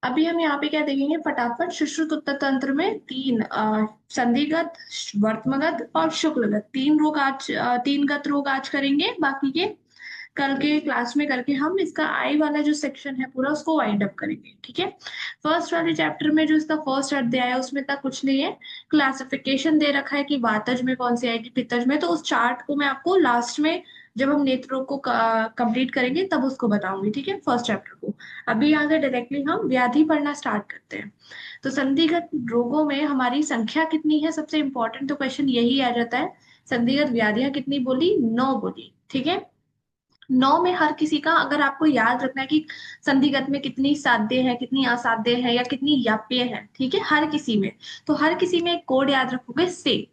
अभी हम यहाँ पे क्या देखेंगे फटाफट। सुश्रुत उत्तर तंत्र में तीन संधिगत, वर्त्मगत और शुक्लगत तीन रोग आज, तीन गत रोग आज करेंगे। बाकी के कल के क्लास में करके हम इसका आई वाला जो सेक्शन है पूरा उसको वाइंड अप करेंगे। ठीक है। फर्स्ट वाले चैप्टर में जो इसका फर्स्ट अध्याय है उसमें इतना कुछ नहीं है। क्लासिफिकेशन दे रखा है कि वातज में कौन सी आएगी, पित्तज में। तो उस चार्ट को मैं आपको लास्ट में जब हम नेत्र रोग को कंप्लीट करेंगे तब उसको बताऊंगी। ठीक है, फर्स्ट चैप्टर को। अभी यहाँ से डायरेक्टली हम व्याधि पढ़ना स्टार्ट करते हैं। तो संधिगत रोगों में हमारी संख्या कितनी है, सबसे इंपॉर्टेंट तो क्वेश्चन यही आ जाता है। संधिगत व्याधियां कितनी बोली, 9 बोली। ठीक है। 9 में हर किसी का अगर आपको याद रखना है कि संधिगत में कितनी साध्य है, कितनी असाध्य है या कितनी याप्य है। ठीक है, हर किसी में। तो हर किसी में एक कोड याद रखोगे, से।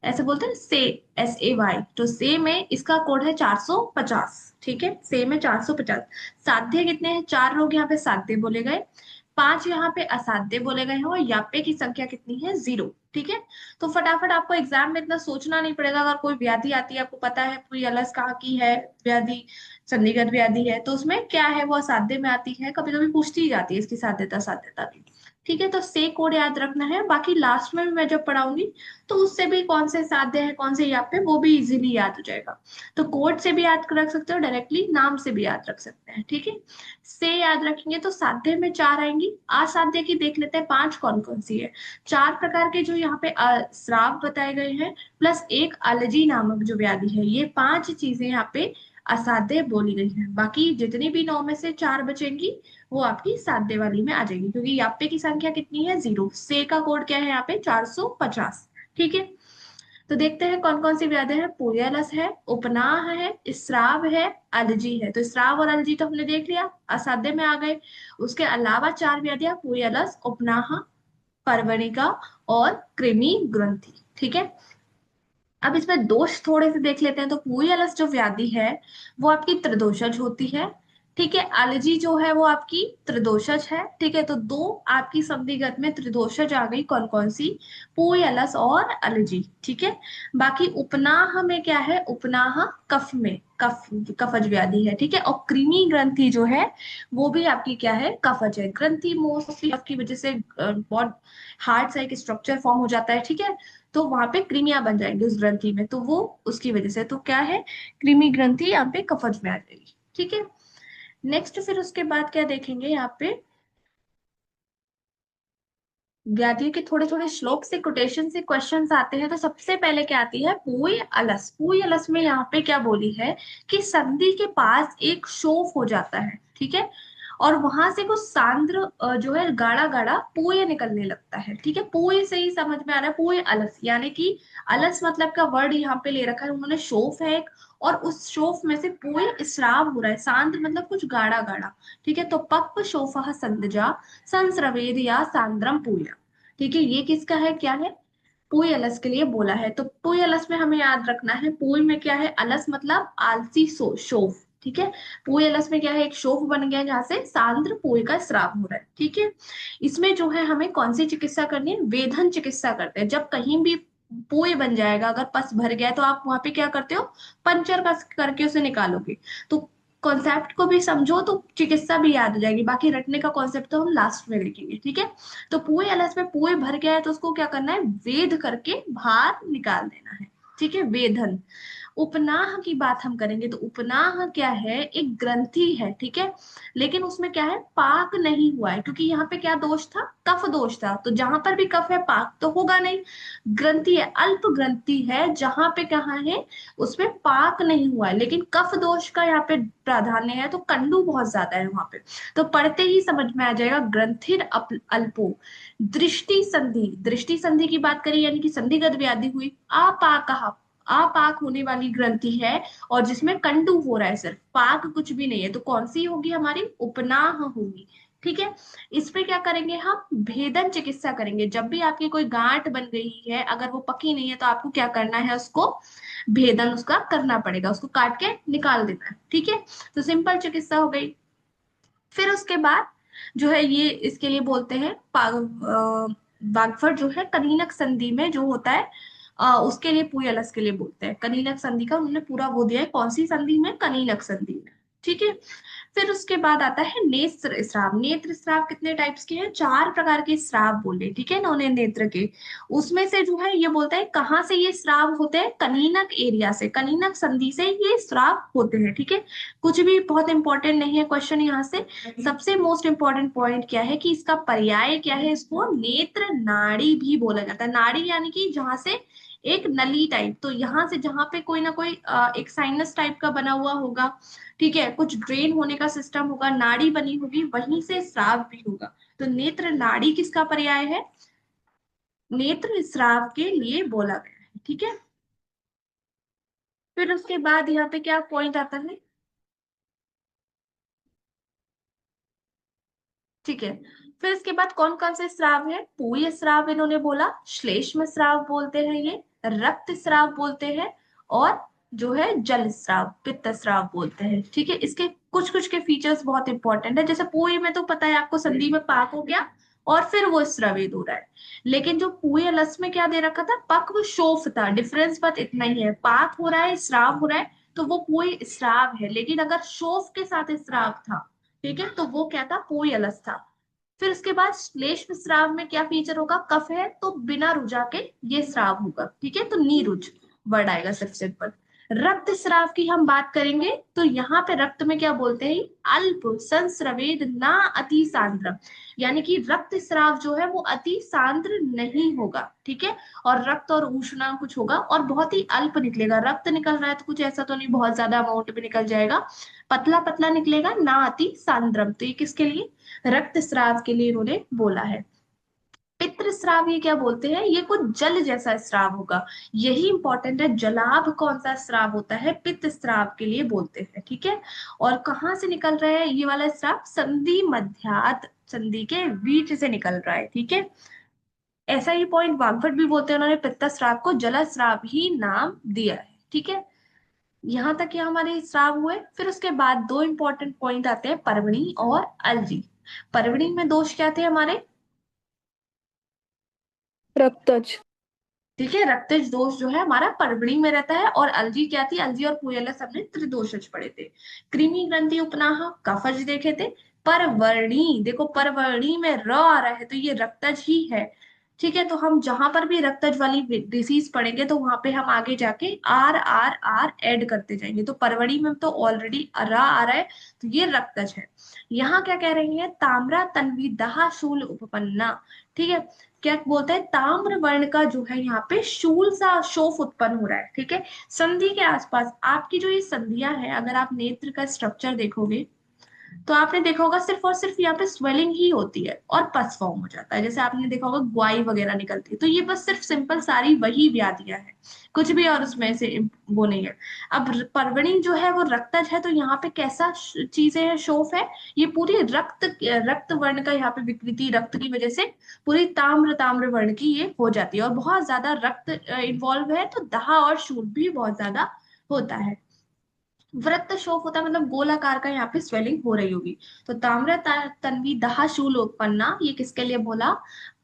ऐसे बोलते हैं से, SAY। तो से में इसका कोड है 450। ठीक है, से में 450। साध्य कितने हैं, चार लोग यहाँ पे साध्य बोले गए, पांच यहाँ पे असाध्य बोले गए हैं, और याप्य की संख्या कितनी है, 0। ठीक है। तो फटाफट आपको एग्जाम में इतना सोचना नहीं पड़ेगा। अगर कोई व्याधि आती है, आपको पता है पूरी अलस कहाँ की है व्याधि, संदिग्ध व्याधि है, तो उसमें क्या है वो असाध्य में आती है, कभी कभी पूछती ही जाती है इसकी साध्यता साध्यता भी। ठीक है, तो से कोड याद रखना है। बाकी लास्ट में भी मैं जब पढ़ाऊंगी तो उससे भी कौन से साध्य है कौन से याप्य वो भी इजीली याद हो जाएगा। तो कोड से भी याद रख सकते हो, डायरेक्टली नाम से भी याद रख सकते हैं। ठीक है। से याद रखेंगे तो साध्य में चार आएंगी। असाध्य की देख लेते हैं पांच कौन कौन सी है। चार प्रकार के जो यहाँ पे श्राव बताए गए हैं, प्लस एक एलर्जी नामक जो व्याधि है, ये पांच चीजें यहाँ पे असाध्य बोली गई हैं। बाकी जितनी भी 9 में से चार बचेंगी वो आपकी साध्य वाली में आ जाएगी, क्योंकि याप्य की संख्या कितनी है, 0। से का कोड क्या है यहाँ पे, 450। ठीक है। तो देखते हैं कौन कौन सी व्याधि है। पूयलस है, उपनाह है, स्राव है, एलर्जी है। तो स्राव और एलर्जी तो हमने देख लिया, असाध्य में आ गए। उसके अलावा चार व्याधियां, पूयलस, उपनाह, परवणिका और कृमि ग्रंथि। ठीक है। अब इसमें दोष थोड़े से देख लेते हैं। तो पूयलस जो व्याधि है वो आपकी त्रिदोषज होती है। ठीक है। एलर्जी जो है वो आपकी त्रिदोषज है। ठीक है। तो दो आपकी संधिगत में त्रिदोषज आ गई, कौन कौन सी, पूयलस और एलर्जी। ठीक है। बाकी उपनाह में क्या है, उपनाह कफ में, कफ, कफज व्याधि है। ठीक है। और कृमि ग्रंथि जो है वो भी आपकी क्या है, कफज है। ग्रंथि मोस्टली आपकी वजह से बहुत हार्ड सा एक स्ट्रक्चर फॉर्म हो जाता है। ठीक है। तो वहां पे कृमियां बन जाएंगी उस ग्रंथि में, तो वो उसकी वजह से तो क्या है, कृमि ग्रंथि यहाँ पे कफज में आ जाएगी। ठीक है। नेक्स्ट फिर उसके बाद क्या देखेंगे यहाँ पे, व्याधियों के थोड़े थोड़े श्लोक से कोटेशन से क्वेश्चंस आते हैं। तो सबसे पहले क्या आती है, पूय अलस। पूय अलस में यहाँ पे क्या बोली है कि संधि के पास एक शोफ हो जाता है। ठीक है। और वहां से कुछ सांद्र जो है गाढ़ा गाढ़ा पूय निकलने लगता है। ठीक है। पूय से ही समझ में आ रहा है, पूय अलस यानी कि अलस मतलब का वर्ड यहाँ पे ले रखा है उन्होंने, शोफ है एक, और उस शोफ में से पूय स्राव हो रहा है। सांद्र मतलब कुछ गाढ़ा गाढ़ा। ठीक है। तो पप्प शोफः संदजा संस्रवेद या सांद्रम पूय। ठीक है। ये किसका है, क्या है, पुई अलस के लिए बोला है। तो पुई अलस में हमें याद रखना है, पुई में क्या है, अलस मतलब आलसी शोफ। ठीक है। पुई अलस में क्या है, एक शोफ बन गया जहां से सांद्र पुई का स्राव हो रहा है। ठीक है। इसमें जो है हमें कौन सी चिकित्सा करनी है, वेधन चिकित्सा करते हैं। जब कहीं भी पुई बन जाएगा, अगर पस भर गया है, तो आप वहां पे क्या करते हो, पंचर का करके उसे निकालोगे। तो कॉन्सेप्ट को भी समझो तो चिकित्सा भी याद हो जाएगी। बाकी रटने का कॉन्सेप्ट तो हम लास्ट में देखेंगे। ठीक है। तो पुए अलस में पुए भर गया है तो उसको क्या करना है, वेद करके बाहर निकाल देना है। ठीक है, वेधन। उपनाह की बात हम करेंगे तो उपनाह क्या है, एक ग्रंथि है। ठीक है। लेकिन उसमें क्या है, पाक नहीं हुआ है, क्योंकि यहाँ पे क्या दोष था, कफ दोष था। तो जहां पर भी कफ है पाक तो होगा नहीं। ग्रंथि है, अल्प ग्रंथि है, जहां पे कहाँ है, उसमें पाक नहीं हुआ है, लेकिन कफ दोष का यहाँ पे प्राधान्य है, तो कंडू बहुत ज्यादा है वहां पे। तो पढ़ते ही समझ में आ जाएगा, ग्रंथिर अल्पो। दृष्टि संधि, दृष्टि संधि की बात करें यानी कि संधिगत व्याधि हुई, आपाक, अपाक होने वाली ग्रंथि है, और जिसमें कंडू हो रहा है, सिर्फ पाक कुछ भी नहीं है, तो कौन सी होगी हमारी, उपनाह होगी। ठीक है। इस पे क्या करेंगे हम, भेदन चिकित्सा करेंगे। जब भी आपकी कोई गांठ बन गई है, अगर वो पकी नहीं है, तो आपको क्या करना है, उसको भेदन उसका करना पड़ेगा, उसको काट के निकाल देना है। ठीक है। तो सिंपल चिकित्सा हो गई। फिर उसके बाद जो है ये इसके लिए बोलते हैं वाग्भट जो है कनीनक संधि में जो होता है, उसके लिए पुयलस के लिए बोलते हैं। कनीनक संधि का उन्होंने पूरा वो दिया है, कौन सी संधि में, कनीनक संधि में। ठीक है। फिर उसके बाद आता है नेत्र स्राव। नेत्र स्राव कितने टाइप्स के हैं, 4 प्रकार के स्राव बोले, ठीक है ना, उन्हें नेत्र के। उसमें से जो है ये बोलता है कहाँ से ये स्राव होते हैं, कनीनक एरिया से, कनीनक संधि से ये स्राव होते हैं, ठीक है। कुछ भी बहुत इंपॉर्टेंट नहीं है क्वेश्चन यहाँ से। सबसे मोस्ट इंपॉर्टेंट पॉइंट क्या है कि इसका पर्याय क्या है, इसको नेत्र नाड़ी भी बोला जाता है। नाड़ी यानी कि जहां से एक नली टाइप, तो यहाँ से जहां पे कोई ना कोई एक साइनस टाइप का बना हुआ होगा, ठीक है, कुछ ड्रेन होने का सिस्टम होगा, नाड़ी बनी होगी, वहीं से स्राव भी होगा। तो नेत्र नाड़ी किसका पर्याय है, नेत्र स्राव के लिए बोला गया है, ठीक है। फिर उसके बाद यहाँ पे क्या पॉइंट आता है, ठीक है। फिर इसके बाद कौन कौन से स्राव है, पूय स्राव इन्होंने बोला, श्लेष्म स्राव बोलते हैं ये, रक्त स्राव बोलते हैं, और जो है जल स्राव, पित्त स्राव बोलते हैं, ठीक है। इसके कुछ कुछ के फीचर्स बहुत इंपॉर्टेंट है, जैसे पूय में तो पता है आपको, संधि में पाक हो गया और फिर वो स्रावित हो रहा है। लेकिन जो पूय लस में क्या दे रखा था, पक व शोफ था, डिफरेंस बस इतना ही है, पाक हो रहा है, स्राव हो रहा है, तो वो पूय स्राव है। लेकिन अगर शोफ के साथ स्राव था, ठीक है, तो वो क्या था, पूय अलस था। फिर उसके बाद श्लेष्म स्राव में क्या फीचर होगा, कफ है तो बिना रुझा के ये स्राव होगा, ठीक है, तो नीरुज वर्ड आएगा सिर्फ सिंपल। रक्त स्राव की हम बात करेंगे तो यहाँ पे रक्त में क्या बोलते हैं, अल्प संस्रवेद ना अति सांद्र, यानी कि रक्त स्राव जो है वो अति सांद्र नहीं होगा, ठीक है। और रक्त और ऊष्मा कुछ होगा और बहुत ही अल्प निकलेगा, रक्त निकल रहा है तो कुछ ऐसा तो नहीं बहुत ज्यादा अमाउंट में निकल जाएगा, पतला पतला निकलेगा, ना अति सांद्रम। तो ये किसके लिए, रक्त स्राव के लिए इन्होंने बोला है। पित्र स्राव ये क्या बोलते हैं, ये कुछ जल जैसा स्राव होगा, यही इंपॉर्टेंट है, जलाभ कौन सा स्राव होता है, पित्त स्राव के लिए बोलते हैं, ठीक है। और कहाँ से निकल रहा है ये वाला स्राव, संधि मध्यात संधि के बीच से निकल रहा है, ठीक है। ऐसा ही पॉइंट वाग्भट भी बोलते हैं, उन्होंने पित्त स्राव को जल स्राव ही नाम दिया है, ठीक है। यहाँ तक ये हमारे स्राव हुए। फिर उसके बाद दो इंपॉर्टेंट पॉइंट आते हैं, पर्वणी और अलजी। पर्वणी में दोष क्या थे हमारे, रक्तज। ठीक है, रक्तज दोष जो है हमारा परवणी में रहता है। और अलजी क्या थी, अलजी और पुएला सबने त्रिदोषज पढ़े थे। कृमि ग्रंथि उपनाह कफज देखे थे। परवर्णी, देखो परवर्णी में र आ रहा है तो ये रक्तज ही है, ठीक है। तो हम जहां पर भी रक्तज वाली डिसीज पढ़ेंगे तो वहां पे हम आगे जाके आर आर आर ऐड करते जाएंगे। तो परवणी में तो ऑलरेडी रा आ रहा है, तो ये रक्तज है। यहाँ क्या कह रही है, ताम्रा तन्वी दहा शूल उपपन्ना, ठीक है। क्या बोलते हैं, ताम्र वर्ण का जो है यहाँ पे शूल सा शोफ उत्पन्न हो रहा है, ठीक है। संधि के आसपास आपकी जो ये संधियां है, अगर आप नेत्र का स्ट्रक्चर देखोगे तो आपने देखा होगा सिर्फ और सिर्फ यहाँ पे स्वेलिंग ही होती है और पस फॉर्म हो जाता है, जैसे आपने देखा होगा ग्वाई वगैरह निकलती है, तो ये बस सिर्फ सिंपल सारी वही व्याधियां हैं, कुछ भी और उसमें से वो नहीं है। अब परवणी जो है वो रक्तज है, तो यहाँ पे कैसा चीजें है, शोफ है, ये पूरी रक्त रक्त वर्ण का यहाँ पे विकृति, रक्त की वजह से पूरी ताम्र ताम्र वर्ण की ये हो जाती है, और बहुत ज्यादा रक्त इन्वॉल्व है, तो दाह और शूल भी बहुत ज्यादा होता है। वृत्त शोफ होता है मतलब गोलाकार का, यहाँ पे स्वेलिंग हो रही होगी। तो तन्वी दहा शूल उत्पन्ना, ये किसके लिए बोला,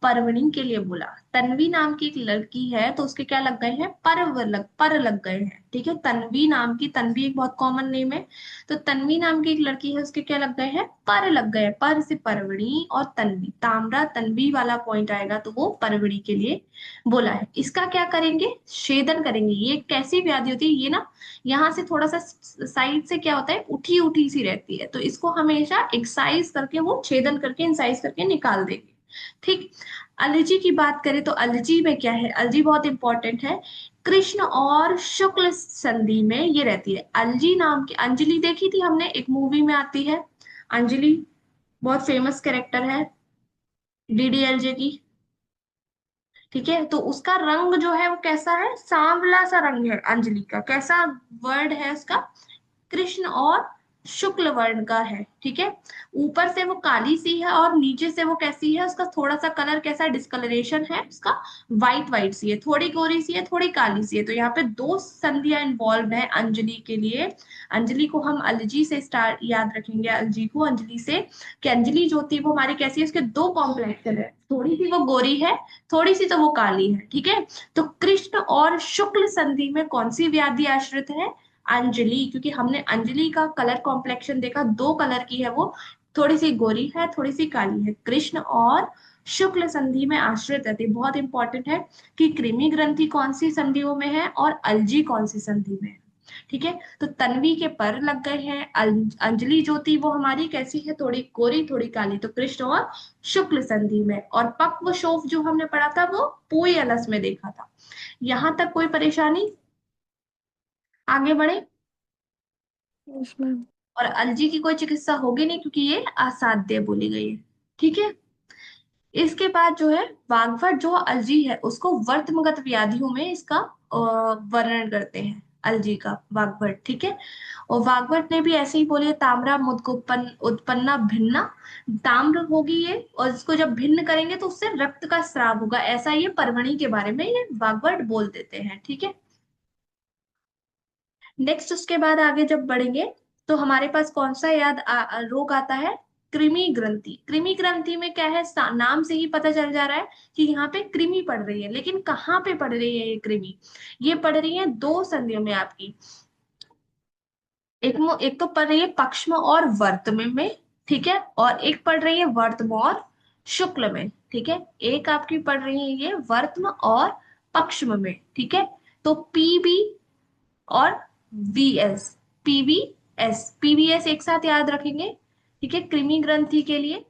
परवणी के लिए बोला। तन्वी नाम की एक लड़की है तो उसके क्या लग गए हैं, पर लग गए हैं, ठीक है। तन्वी नाम की, तन्वी एक बहुत कॉमन नेम है, तो तन्वी नाम की एक लड़की है, उसके क्या लग गए हैं, पर लग गए हैं। पर से परवणी और तन्वी, ताम्रा तन्वी वाला पॉइंट आएगा तो वो परवणी के लिए बोला है। इसका क्या करेंगे, छेदन करेंगे। ये कैसी व्याधि होती है, ये ना यहाँ से थोड़ा सा साइड से क्या होता है, उठी उठी सी रहती है, तो इसको हमेशा एक्सरसाइज करके, वो छेदन करके इंसाइज करके निकाल देंगे, ठीक। अलर्जी की बात करें तो अलर्जी में क्या है, अलर्जी बहुत इंपॉर्टेंट है, कृष्ण और शुक्ल संधि में ये रहती है। अलजी नाम की, अंजलि देखी थी हमने, एक मूवी में आती है अंजलि, बहुत फेमस कैरेक्टर है डीडीएलजे की, ठीक है। तो उसका रंग जो है वो कैसा है, सांवला सा रंग है अंजलि का, कैसा वर्ड है उसका, कृष्ण और शुक्ल वर्ण का है, ठीक है। ऊपर से वो काली सी है और नीचे से वो कैसी है, उसका थोड़ा सा कलर कैसा डिस्कलरेशन है उसका, व्हाइट व्हाइट सी है, थोड़ी गोरी सी है, थोड़ी काली सी है। तो यहाँ पे दो संधियां इन्वॉल्व है अंजलि के लिए। अंजलि को हम अलजी से स्टार्ट याद रखेंगे, अंजलि को अंजलि से, कि अंजलि जो थी वो हमारी कैसी है, उसके दो कॉम्प्लेक्शन है, थोड़ी सी वो गोरी है, थोड़ी सी तो वो काली है, ठीक है। तो कृष्ण और शुक्ल संधि में कौन सी व्याधि आश्रित है, अंजलि, क्योंकि हमने अंजलि का कलर कॉम्प्लेक्शन देखा, 2 कलर की है वो, थोड़ी सी गोरी है, थोड़ी सी काली है। कृष्ण और शुक्ल संधि में आश्रित रहती है। बहुत इंपॉर्टेंट है कि कृमि ग्रंथि कौन सी संधियों में है और अलजी कौन सी संधि में है। ठीक है, तो तन्वी के पर लग गए हैं। अंजलि ज्योति वो हमारी कैसी है, थोड़ी गोरी थोड़ी काली, तो कृष्ण और शुक्ल संधि में। और पक्व शोफ जो हमने पढ़ा था वो पोई अलस में देखा था। यहां तक कोई परेशानी? आगे बढ़े। Yes ma'am. और अलजी की कोई चिकित्सा होगी नहीं क्योंकि ये असाध्य बोली गई है। ठीक है, इसके बाद जो है वाग्भट, जो अलजी है उसको वर्तमगत व्याधियों में इसका वर्णन करते हैं, अलजी का, वाग्भट। ठीक है, और वाग्भट ने भी ऐसे ही बोले, ताम्रा मुद्गोत्पन्न उत्पन्ना भिन्ना, ताम्र होगी ये, और इसको जब भिन्न करेंगे तो उससे रक्त का स्राव होगा, ऐसा ये परवणी के बारे में ये वाग्भट बोल देते हैं। ठीक है, नेक्स्ट उसके बाद आगे जब बढ़ेंगे तो हमारे पास कौन सा रोग आता है, कृमि ग्रंथि। कृमि ग्रंथि में क्या है, नाम से ही पता चल जा रहा है कि यहाँ पे कृमि पड़ रही है, लेकिन कहाँ पे पड़ रही है ये कृमि? ये पड़ रही है 2 संधियों में आपकी। एक तो पढ़ रही है पक्ष्म और वर्तम में, ठीक है, और एक पढ़ रही है वर्तम और शुक्ल में। ठीक है, एक आपकी पढ़ रही है ये वर्तम और पक्ष्म में। ठीक है, तो पीबी और वीएस, पीवीएस एक साथ याद रखेंगे। ठीक है, कृमि ग्रंथि के लिए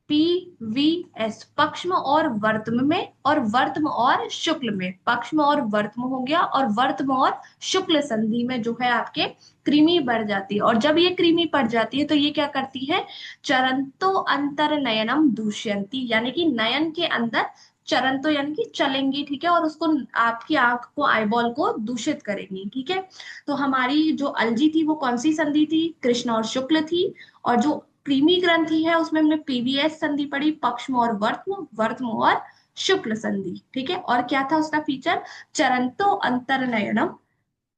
पीवीएस, पक्ष्म और वर्तम में, और वर्तम और शुक्ल में, पक्ष्म और वर्तम हो गया, और वर्तम और शुक्ल संधि में जो है आपके कृमि बढ़ जाती है। और जब ये कृमि पड़ जाती है तो ये क्या करती है, चरंतो अंतर नयनम दूष्यंती, यानी कि नयन के अंदर, चरण तो यानी कि चलेंगी, ठीक है, और उसको आपकी आंख को, आईबॉल को दूषित करेंगी। ठीक है, तो हमारी जो अलजी थी वो कौन सी संधि थी, कृष्ण और शुक्ल थी। और जो क्रीमी ग्रंथि है उसमें हमने पीवीएस संधि पढ़ी, पक्ष्म और वर्त्म, वर्त्म और शुक्ल संधि। ठीक है, और क्या था उसका फीचर, चरंतो अंतरनयनम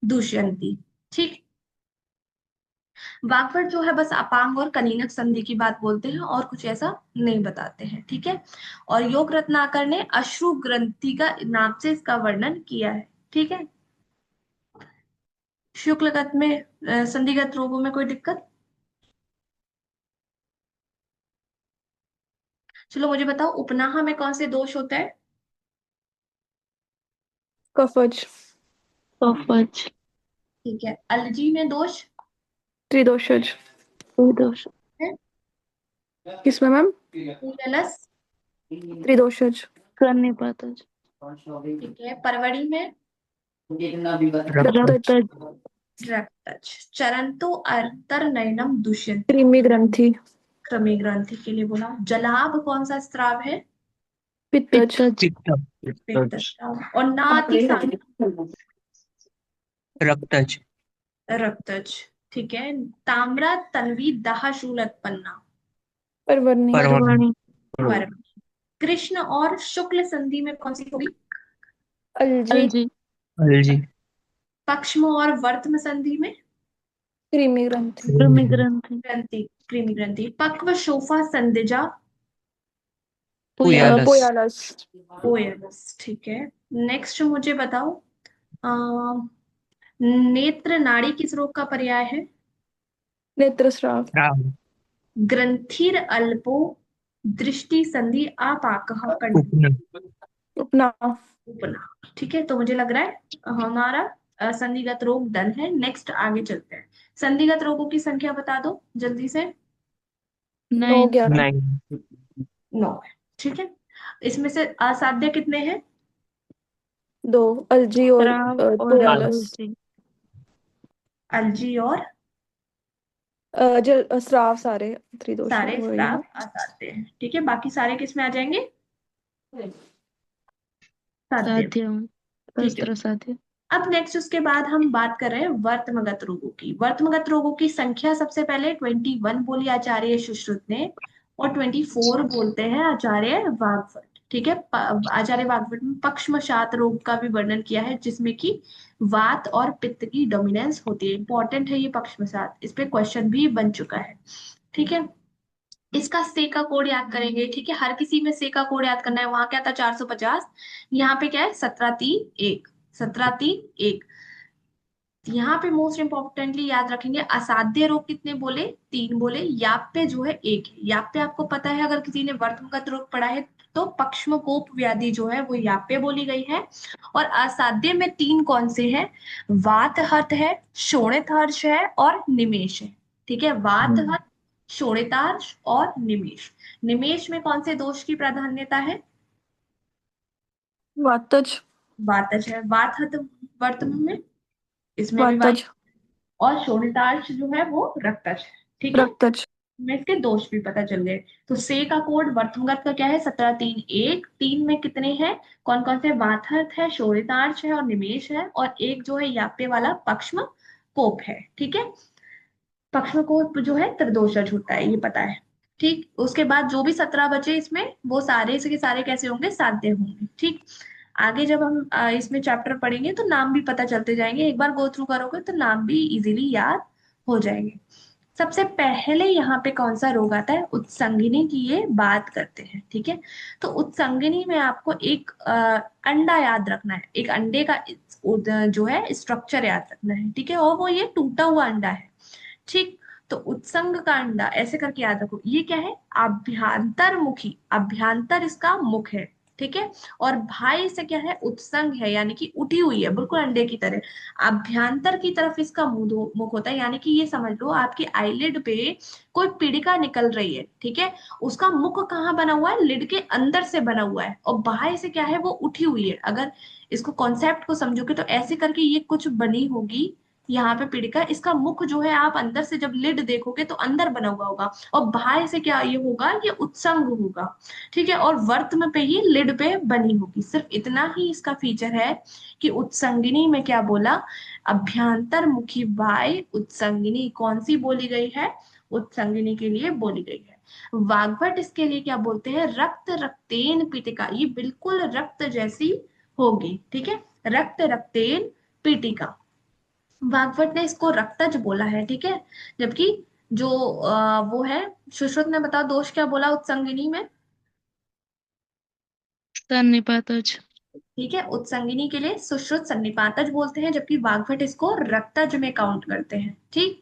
दुष्यंती। ठीक, वाक्पट जो है बस अपांग और कनीनक संधि की बात बोलते हैं और कुछ ऐसा नहीं बताते हैं। ठीक है, और योग रत्नाकर ने अश्रु ग्रंथि का नाम से इसका वर्णन किया है। ठीक है, शुक्लगत में संधिगत रोगों में कोई दिक्कत? चलो मुझे बताओ, उपनाहा में कौन से दोष होते हैं? कफज। कफज। ठीक है, अलर्जी में दोष त्रिदोषज। दोष। है, किसमें मैम? पूरलस, त्रिदोषज। करने पाता। ठीक है, परवड़ी में रक्तज। रक्तज। रक्तज, चरंतो अंतर नयनम दुष्यंत, कृमि ग्रंथि। क्रमी ग्रंथि के लिए बोला। जलाभ कौन सा स्त्राव है? पित्तज। पित्तज। पित्त स्त्राव। और नाति रक्तज। रक्तज, ठीक है। ताम्रा तन्वी दाह शूलत्पन्ना, परवर्णी। परवर्ण। परवाणी। पर। कृष्ण और शुक्ल संधि में कौन सी होगी? अलजी। अलजी। अलजी। पक्ष्म और वर्तम संधि में कृमि ग्रंथि। कृमि ग्रंथि। ग्रंथि, कृमि ग्रंथि। पक्व शोफा संधिजा पुयाल। पुयालस। पोयालस। ओएलएस, ठीक है। नेक्स्ट मुझे बताओ, अ, नेत्र नाड़ी किस रोग का पर्याय है? नेत्रस्राव। राम। ग्रंथिर अल्पो दृष्टि संधि आपाकः कंठ उपन। उपनाभ। उपना। ठीक है, तो मुझे लग रहा है हमारा संधिगत रोग डन है। नेक्स्ट आगे चलते हैं। संधिगत रोगों की संख्या बता दो जल्दी से। 9 9। 11। नाइन। 9 है, ठीक है। इसमें से असाध्य कितने हैं? 2, अलजी और श्राव और पोयालस। अलजी। अलजी और जल स्राव सारे त्रिदोष सारे वही स्राव है। असाध्य हैं। ठीक है, बाकी सारे किस में आ जाएंगे, साध्य। साध्य। ठीक है, शस्त्र साध्य। अब नेक्स्ट उसके बाद हम बात कर रहे हैं वर्तमगत रोगों की। वर्तमगत रोगों की संख्या सबसे पहले 21 बोली आचार्य सुश्रुत ने, और 24 बोलते हैं आचार्य वाग्भट। ठीक है, आचार्य वाग्भट में पक्षमशात रोग का भी वर्णन किया है, जिसमें कि वात और पित्त की डोमिनेंस होती है। इंपॉर्टेंट है ये पक्षमशात, इस पे क्वेश्चन भी बन चुका है। ठीक है, इसका से का कोड याद करेंगे। ठीक है, हर किसी में से का कोड याद करना है। वहां क्या था, 450, यहाँ पे क्या है, 17 3 1, 17 3 1। यहाँ पे मोस्ट इंपॉर्टेंटली याद रखेंगे, असाध्य रोग कितने बोले, 3 बोले, याप्य जो है 1 है। याप्य आपको पता है, अगर किसी ने वर्तमगत रोग पढ़ा है तो पक्ष्मकोप व्याधि जो है वो याप्य बोली गई है। और असाध्य में 3 कौन से हैं, वातहत है, शोणितहर्ष है और निमेष है। ठीक है, वातहत, शोणितार्ष और निमेष। निमेष में कौन से दोष की प्राधान्यता है, वातज। वातज है। वातहत वर्तम में, इसमें भी वातज। और शोणितार्ष जो है वो रक्तज है। ठीक है, रक्तज। में इसके दोष भी पता चल गए। तो से का कोड वर्तुगत का क्या है, 17 3 1। 3 में कितने हैं, कौन कौन से, वातहर्त है, शोणितार्ष है और निमेष है, और एक जो है याप्य वाला पक्ष्म कोप है। ठीक है, पक्ष्म कोप जो है त्रिदोषज होता है, ये पता है। ठीक, उसके बाद जो भी 17 बचे इसमें, वो सारे के सारे कैसे होंगे, साध्य होंगे। ठीक, आगे जब हम इसमें चैप्टर पढ़ेंगे तो नाम भी पता चलते जाएंगे, एक बार गो थ्रू करोगे तो नाम भी इजीली याद हो जाएंगे। सबसे पहले यहाँ पे कौन सा रोग आता है, उत्संगिनी की ये बात करते हैं। ठीक है, तो उत्संगिनी में आपको एक अंडा याद रखना है, एक अंडे का जो है स्ट्रक्चर याद रखना है। ठीक है, और वो ये टूटा हुआ अंडा है। ठीक, तो उत्संग का अंडा ऐसे करके याद रखो, ये क्या है, अभ्यांतर मुखी, अभ्यांतर इसका मुख है। ठीक है, और भाई से क्या है, उत्संग है, यानी कि उठी हुई है बिल्कुल अंडे की तरह। अभ्यांतर की तरफ इसका मुख होता है, यानी कि ये समझ लो आपकी आईलिड पे कोई पीड़िका निकल रही है। ठीक है, उसका मुख कहाँ बना हुआ है, लिड के अंदर से बना हुआ है, और बाहर से क्या है, वो उठी हुई है। अगर इसको कॉन्सेप्ट को समझोगे तो ऐसे करके ये कुछ बनी होगी यहाँ पे पीड़िका, इसका मुख जो है आप अंदर से जब लिड देखोगे तो अंदर बना हुआ होगा, और बाहर से क्या ये होगा, ये उत्संग होगा। ठीक है, और वर्त में पे ही लिड पे बनी होगी। सिर्फ इतना ही इसका फीचर है कि उत्संगिनी में क्या बोला, अभ्यांतर मुखी बाय उत्संगिनी कौन सी बोली गई है, उत्संगिनी के लिए बोली गई है। वाग्भट इसके लिए क्या बोलते हैं, रक्त रक्तेन पीटिका, ये बिल्कुल रक्त जैसी होगी। ठीक है, रक्त रक्तेन पीटिका, वाग्भट ने इसको रक्तज बोला है। ठीक है, जबकि जो वो है सुश्रुत ने, बताओ दोष क्या बोला उत्संगिनी में। सन्निपातज। ठीक है, उत्संगिनी के लिए सुश्रुत सन्निपातज बोलते हैं, जबकि वाग्भट इसको रक्तज में काउंट करते हैं। ठीक,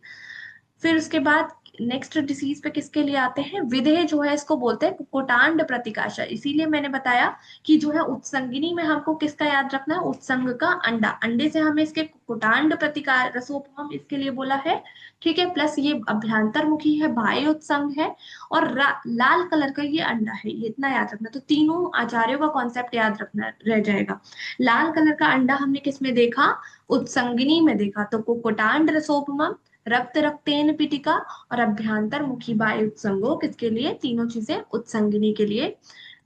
फिर उसके बाद नेक्स्ट डिसीज पे किसके लिए आते हैं, विदेह जो है इसको बोलते हैं कुकुटांड प्रतिकाशा। इसीलिए मैंने बताया कि जो है उत्संगिनी में हमको किसका याद रखना है, उत्संग का अंडा, अंडे से हमें इसके कुकुटांड प्रतिकार रसोपम इसके लिए बोला है। ठीक है, प्लस ये अभ्यांतरमुखी है, बाह्य उत्संग है, और लाल कलर का ये अंडा है, ये इतना याद रखना। तो तीनों आचार्यों का कॉन्सेप्ट याद रखना रह जाएगा। लाल कलर का अंडा हमने किसमें देखा, उत्संगिनी में देखा, तो कुकुटांड रसोपम, रक्त रक्तेन पीटिका और अभ्यांतर मुखी बाय उत्संगो किसके लिए, तीनों चीजें उत्संगिनी के लिए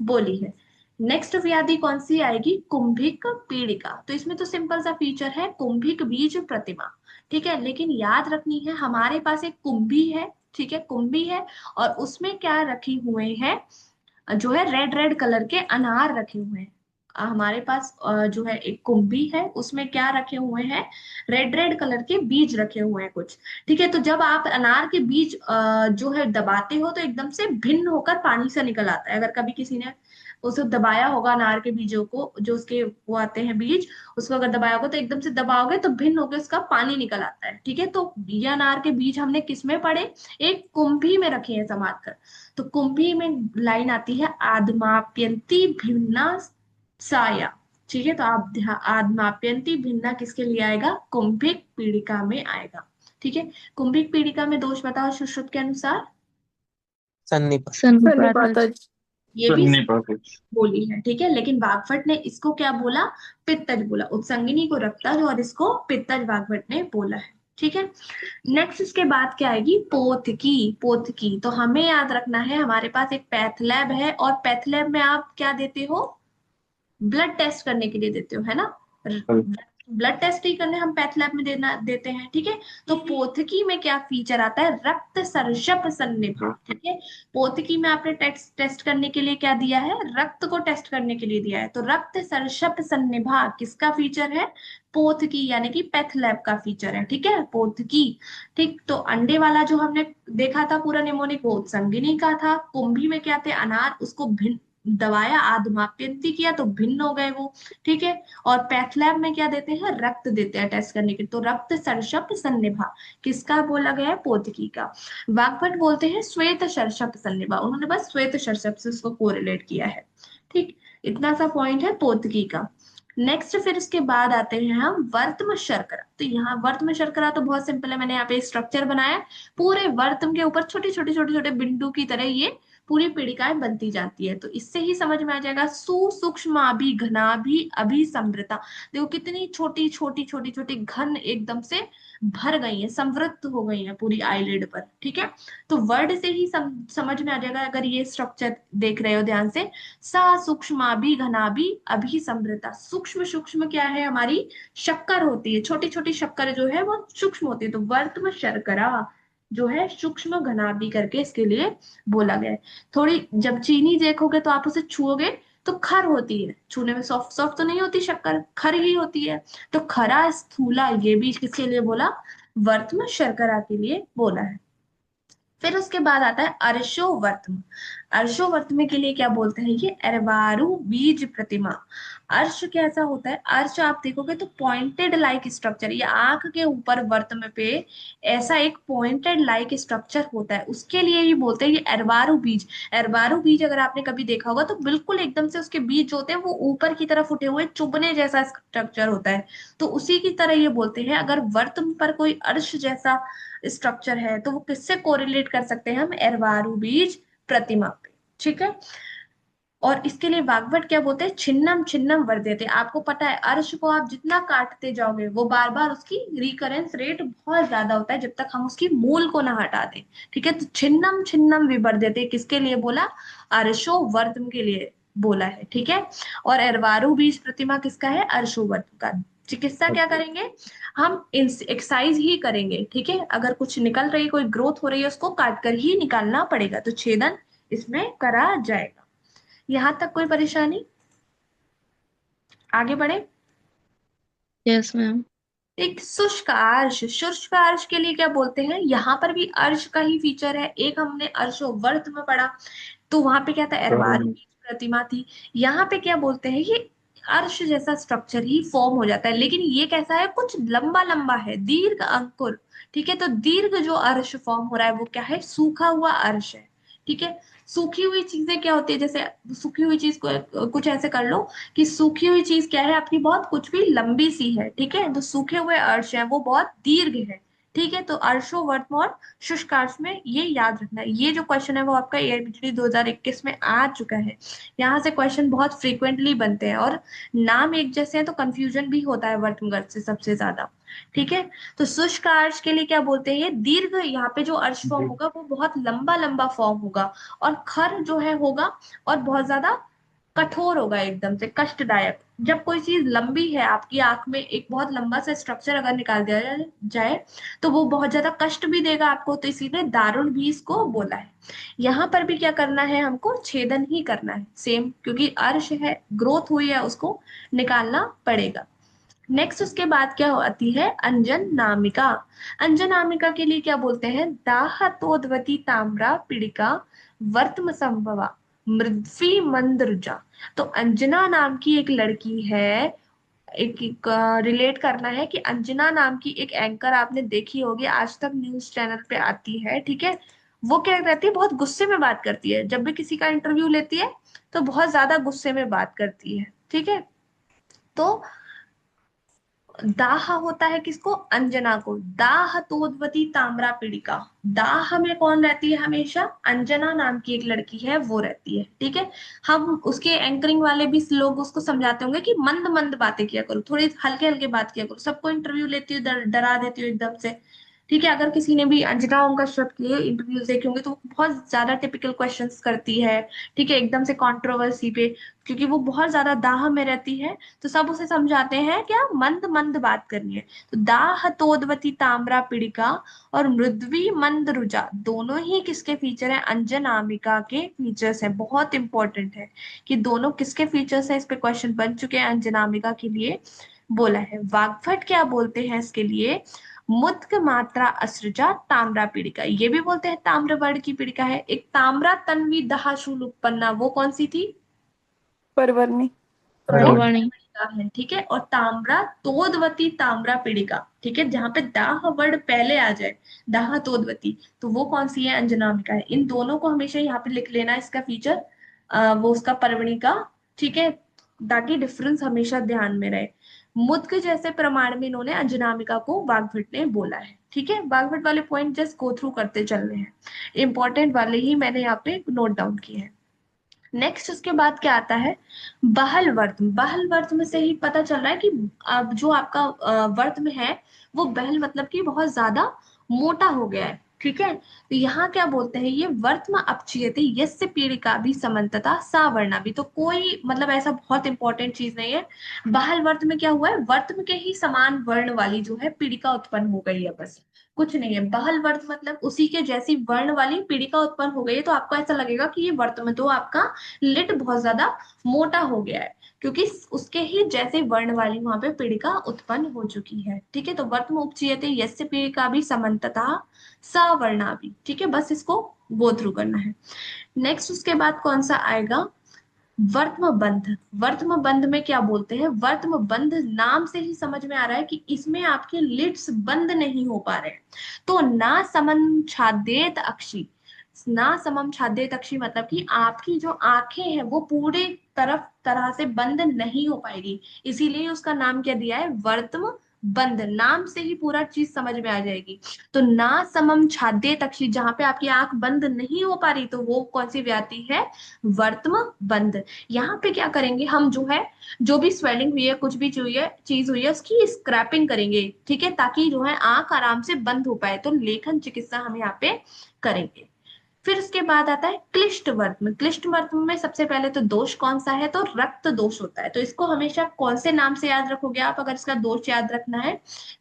बोली है। नेक्स्ट व्याधि कौन सी आएगी, कुंभिक पीड़िका। तो इसमें तो सिंपल सा फीचर है, कुंभिक बीज प्रतिमा। ठीक है, लेकिन याद रखनी है, हमारे पास एक कुंभी है। ठीक है, कुंभी है, और उसमें क्या रखे हुए हैं, जो है रेड रेड कलर के अनार रखे हुए हैं। हमारे पास जो है एक कुंभी है, उसमें क्या रखे हुए हैं, रेड रेड कलर के बीज रखे हुए हैं कुछ। ठीक है, तो जब आप अनार के बीज जो है दबाते हो तो एकदम से भिन्न होकर पानी से निकल आता है। अगर कभी किसी ने उसे दबाया होगा अनार के बीजों को, जो उसके वो आते हैं बीज, उसको अगर दबाया होगा तो एकदम से दबाओगे तो भिन्न होकर उसका पानी निकल आता है। ठीक है, तो ये अनार के बीज हमने किसमें पढ़े, एक कुंभी में रखे हैं संभाल कर। तो कुंभी में लाइन आती है, आदमाप्यंती भिन्ना साया। ठीक है, तो आप आदमाप्यंती भिन्ना किसके लिए आएगा, कुंभिक पीड़िका में आएगा। ठीक है, कुंभिक पीड़िका में दोष बताओ सुश्रुत के अनुसार। सन्निपात। सन्निपातज। सन्निपातज। ये भी बोली है। ठीक है, लेकिन वाग्भट ने इसको क्या बोला, पित्तज बोला, उत्संगिनी को रक्तज और इसको पित्तज वाग्भट ने बोला है। ठीक है, नेक्स्ट इसके बाद क्या आएगी, पोथकी। पोथकी तो हमें याद रखना है, हमारे पास एक पैथ लैब है, और पैथ लैब में आप क्या देते हो, ब्लड टेस्ट करने के लिए देते हो, है ना। ब्लड टेस्ट ही करने हम पैथ लैब में देना देते हैं। ठीक है, तो पोथकी में क्या फीचर आता है, रक्त सर्षप सन्निभा। ठीक है, पोथकी में आपने टेस्ट टेस्ट करने के लिए क्या दिया है, रक्त को टेस्ट करने के लिए दिया है, तो रक्त सर्षप सन्निभा किसका फीचर है, पोथकी, यानी कि पैथ लैब का फीचर है। ठीक है, पोथकी। ठीक, तो अंडे वाला जो हमने देखा था पूरा निमोनिक, वो उत्संगिनी का था। कुंभी में क्या थे, अनार, उसको भिन्न दबाया, आधमाप्यंती किया तो भिन्न हो गए वो। ठीक है। और पैथलैब में क्या देते हैं, रक्त देते हैं टेस्ट करने के, तो रक्त सर्षप सन्निभा किसका बोला गया है, पोतकी का। वाग्भट बोलते हैं श्वेत सर्षप सन्निभा, उन्होंने बस श्वेत सर्षप से उसको कोरिलेट किया है। ठीक, इतना सा पॉइंट है पोतकी का। नेक्स्ट फिर इसके बाद आते हैं हम वर्तम शर्करा। तो यहाँ वर्तम शर्करा तो बहुत सिंपल है, मैंने यहाँ पे स्ट्रक्चर बनाया है। पूरे वर्तम के ऊपर छोटे छोटे छोटे छोटे बिंदु की तरह ये पूरी पीड़िकाएं बनती जाती है, तो इससे ही समझ में आ जाएगा। सुसूक्ष्माभि घनाभि अभिसंवृता, देखो कितनी छोटी छोटी छोटी छोटी घन एकदम से भर गई है, संवृत हो गई है पूरी आईलिड पर। ठीक है, तो वर्ड से ही समझ में आ जाएगा अगर ये स्ट्रक्चर देख रहे हो ध्यान से। सा सूक्ष्माभि घनाभि अभिसंवृता, सूक्ष्म सूक्ष्म क्या है, हमारी शक्कर होती है, छोटी छोटी शक्कर जो है वो सूक्ष्म होती है, तो वर्तम शर्करा जो है सूक्ष्म घनाभि करके इसके लिए बोला गया है। थोड़ी जब चीनी देखोगे तो आप उसे छुओगे तो खर होती है, छूने में सॉफ्ट सॉफ्ट तो नहीं होती शक्कर, खर ही होती है। तो खरा स्थूला ये भी किसके लिए बोला, वर्तम शर्करा के लिए बोला है। फिर उसके बाद आता है अर्शोवर्त्म। अर्शोवर्त्म के लिए क्या बोलते हैं, ये अरवारु बीज प्रतिमा। अर्श कैसा होता है, अर्श आप देखोगे तो पॉइंटेड लाइक स्ट्रक्चर, ये आंख के ऊपर वर्त्म पे ऐसा एक पॉइंटेड लाइक स्ट्रक्चर होता है, उसके लिए ही बोलते हैं ये अरवारु बीज। अरवारु बीज अगर आपने कभी देखा होगा तो बिल्कुल एकदम से उसके बीज होते हैं वो ऊपर की तरफ उठे हुए चुभने जैसा स्ट्रक्चर होता है, तो उसी की तरह ये बोलते हैं अगर वर्त्म पर कोई अर्श जैसा स्ट्रक्चर है तो वो किससे कोरिलेट कर सकते हैं हम, एरवारू बीज प्रतिमा पे। ठीक है, और इसके लिए वाग्भट क्या बोलते हैं, छिन्नम छिन्नम वर्ध्यते। आपको पता है अर्श को आप जितना काटते जाओगे वो बार बार उसकी रिकरेंस रेट बहुत ज्यादा होता है जब तक हम उसकी मूल को ना हटा दें। ठीक है, तो छिन्नम छिन्नम विवर्ध्यते किसके लिए बोला, अर्शो वर्तम के लिए बोला है। ठीक है, और एरवारू बीज प्रतिमा किसका है, अर्शो वर्तम का। चिकित्सा क्या करेंगे हम, एक्सरसाइज ही करेंगे। ठीक है, अगर कुछ निकल रही, कोई ग्रोथ हो रही है उसको काट कर ही निकालना पड़ेगा, तो छेदन इसमें करा जाएगा। यहां तक कोई परेशानी, आगे बढ़े। Yes ma'am. एक शुष्क अर्श, शुष्क अर्श के लिए क्या बोलते हैं, यहाँ पर भी अर्श का ही फीचर है, एक हमने अर्शोवर्त में पढ़ा तो वहां पे क्या था, एरवारू की प्रतिमा थी। यहाँ पे क्या बोलते हैं, ये अर्श जैसा स्ट्रक्चर ही फॉर्म हो जाता है, लेकिन ये कैसा है, कुछ लंबा लंबा है, दीर्घ अंकुर। ठीक है, तो दीर्घ जो अर्श फॉर्म हो रहा है वो क्या है, सूखा हुआ अर्श है। ठीक है, सूखी हुई चीजें क्या होती है, जैसे सूखी हुई चीज को कुछ ऐसे कर लो कि सूखी हुई चीज क्या है आपकी, बहुत कुछ भी लंबी सी है। ठीक है, तो सूखे हुए अर्श है वो बहुत दीर्घ है। ठीक है, तो अर्शोवर्त्म और शुष्क अर्श में ये याद रखना है। ये जो क्वेश्चन है वो आपका एआईबीटी 2021 में आ चुका है, यहाँ से क्वेश्चन बहुत फ्रीक्वेंटली बनते हैं, और नाम एक जैसे हैं तो कंफ्यूजन भी होता है वर्तमगत से सबसे ज्यादा। ठीक है, तो शुष्क अर्श के लिए क्या बोलते हैं, ये दीर्घ, यहाँ पे जो अर्श फॉर्म होगा वो बहुत लंबा लंबा फॉर्म होगा, और खर जो है होगा और बहुत ज्यादा कठोर होगा, एकदम से कष्टदायक। जब कोई चीज लंबी है, आपकी आंख में एक बहुत लंबा सा स्ट्रक्चर अगर निकाल दिया जाए तो वो बहुत ज्यादा कष्ट भी देगा आपको, तो इसीलिए दारुण भी इसको बोला है। यहाँ पर भी क्या करना है, हमको छेदन ही करना है सेम, क्योंकि अर्श है, ग्रोथ हुई है, उसको निकालना पड़ेगा। नेक्स्ट उसके बाद क्या आती है, अंजन नामिका। अंजन नामिका के लिए क्या बोलते हैं, दाहतोद्वती ताम्रा पीड़िका वर्तम संभवा मृद्वी मंदरुजा। तो अंजना नाम की एक लड़की है, एक रिलेट करना है कि अंजना नाम की एक एंकर आपने देखी होगी, आज तक न्यूज चैनल पे आती है। ठीक है, वो क्या रहती है, बहुत गुस्से में बात करती है, जब भी किसी का इंटरव्यू लेती है तो बहुत ज्यादा गुस्से में बात करती है। ठीक है, तो दाह होता है किसको, अंजना को, दाह तोदवती ताम्रा पीड़िका। दाह में कौन रहती है हमेशा, अंजना नाम की एक लड़की है वो रहती है। ठीक है, हम उसके एंकरिंग वाले भी लोग उसको समझाते होंगे कि मंद मंद बातें किया करो, थोड़ी हल्के हल्के बात किया करो, सबको इंटरव्यू लेती हो डरा देती हो एकदम से। ठीक है, अगर किसी ने भी अंजना ओम कश्यप के इंटरव्यूज देखे होंगे तो वो बहुत ज्यादा टिपिकल क्वेश्चंस करती है। ठीक है, एकदम से कंट्रोवर्सी पे, क्योंकि वो बहुत ज्यादा दाह में रहती है, तो सब उसे समझाते हैं क्या, मंद मंद बात करनी है। तो दाह तोदवती ताम्रा पीड़िका और मृद्वी मंद रुजा दोनों ही किसके फीचर हैं, अंजनामिका के फीचर्स हैं, बहुत इंपॉर्टेंट है कि दोनों किसके फीचर्स हैं, इस पे क्वेश्चन बन चुके हैं, अंजनामिका के लिए बोला है। वाग्भट क्या बोलते हैं इसके लिए, मुद्ग मात्रा असृजा ताम्रा पीड़िका, ये भी बोलते हैं ताम्र वर्ण की पीड़िका है। एक ताम्रा तन्वी दहाशूल उत्पन्ना, वो कौन सी थी, परवरनी। वो परवाणी। पीड़िका है, ठीक है। और ताम्रा तोदवती ताम्रा पीड़िका, ठीक है, जहां पे दाह वर्ड पहले आ जाए, दाह तोदवती, तो वो कौन सी है? अंजनामिका है। इन दोनों को हमेशा यहाँ पे लिख लेना, इसका फीचर वो उसका परवणी का, ठीक है, ताकि डिफरेंस हमेशा ध्यान में रहे। मुद्ग जैसे प्रमाण में इन्होंने अंजनामिका को वाग्भट ने बोला है, ठीक है। वाग्भट वाले पॉइंट जस्ट गो थ्रू करते चल रहे हैं, इंपॉर्टेंट वाले ही मैंने यहाँ पे नोट डाउन किए हैं। नेक्स्ट उसके बाद क्या आता है? बहल वर्त्म। बहल वर्त्म से ही पता चल रहा है कि अब जो आपका वर्त्म है वो बहल मतलब कि बहुत ज्यादा मोटा हो गया है, ठीक है। तो यहाँ क्या बोलते हैं? ये वर्त्म अपचीयते यस्य पीड़िका भी समन्तता सावर्णा भी। तो कोई मतलब ऐसा बहुत इंपॉर्टेंट चीज नहीं है। बहल वर्त में क्या हुआ है? वर्त्म के ही समान वर्ण वाली जो है पीड़िका उत्पन्न हो गई है, बस कुछ नहीं है। बहल वर्त मतलब उसी के जैसी वर्ण वाली पीड़िका उत्पन्न हो गई है, तो आपको ऐसा लगेगा कि ये वर्त में तो आपका लिट बहुत ज्यादा मोटा हो गया है, क्योंकि उसके ही जैसे वर्ण वाली वहां पे पीड़िका उत्पन्न हो चुकी है, ठीक है। तो वर्तम उपचीयते यस्य पीड़िका भी समन्ततः सवर्णा भी, ठीक है। बस इसको गो थ्रू करना है। नेक्स्ट उसके बाद कौन सा आएगा? वर्त्म बंध। वर्त्म बंध में क्या बोलते हैं? वर्त्म बंध नाम से ही समझ में आ रहा है कि इसमें आपके लिट्स बंद नहीं हो पा रहे हैं। तो ना समम छादेत अक्षी, ना समम छादेत अक्षी मतलब कि आपकी जो आंखें हैं वो पूरे तरह से बंद नहीं हो पाएगी, इसीलिए उसका नाम क्या दिया है? वर्त्म बंध। नाम से ही पूरा चीज समझ में आ जाएगी। तो ना समम छादेत अक्षी, जहां पे आपकी आंख बंद नहीं हो पा रही, तो वो कौन सी व्याधि है? वर्त्म बंध। यहाँ पे क्या करेंगे हम? जो है, जो भी स्वेलिंग हुई है, कुछ भी चीज हुई है, उसकी स्क्रैपिंग करेंगे, ठीक है, ताकि जो है आंख आराम से बंद हो पाए। तो लेखन चिकित्सा हम यहाँ पे करेंगे। फिर उसके बाद आता है क्लिष्ट वर्त्म। क्लिष्ट वर्त्म में सबसे पहले तो दोष कौन सा है? तो रक्त दोष होता है। तो इसको हमेशा कौन से नाम से याद रखोगे आप अगर इसका दोष याद रखना है?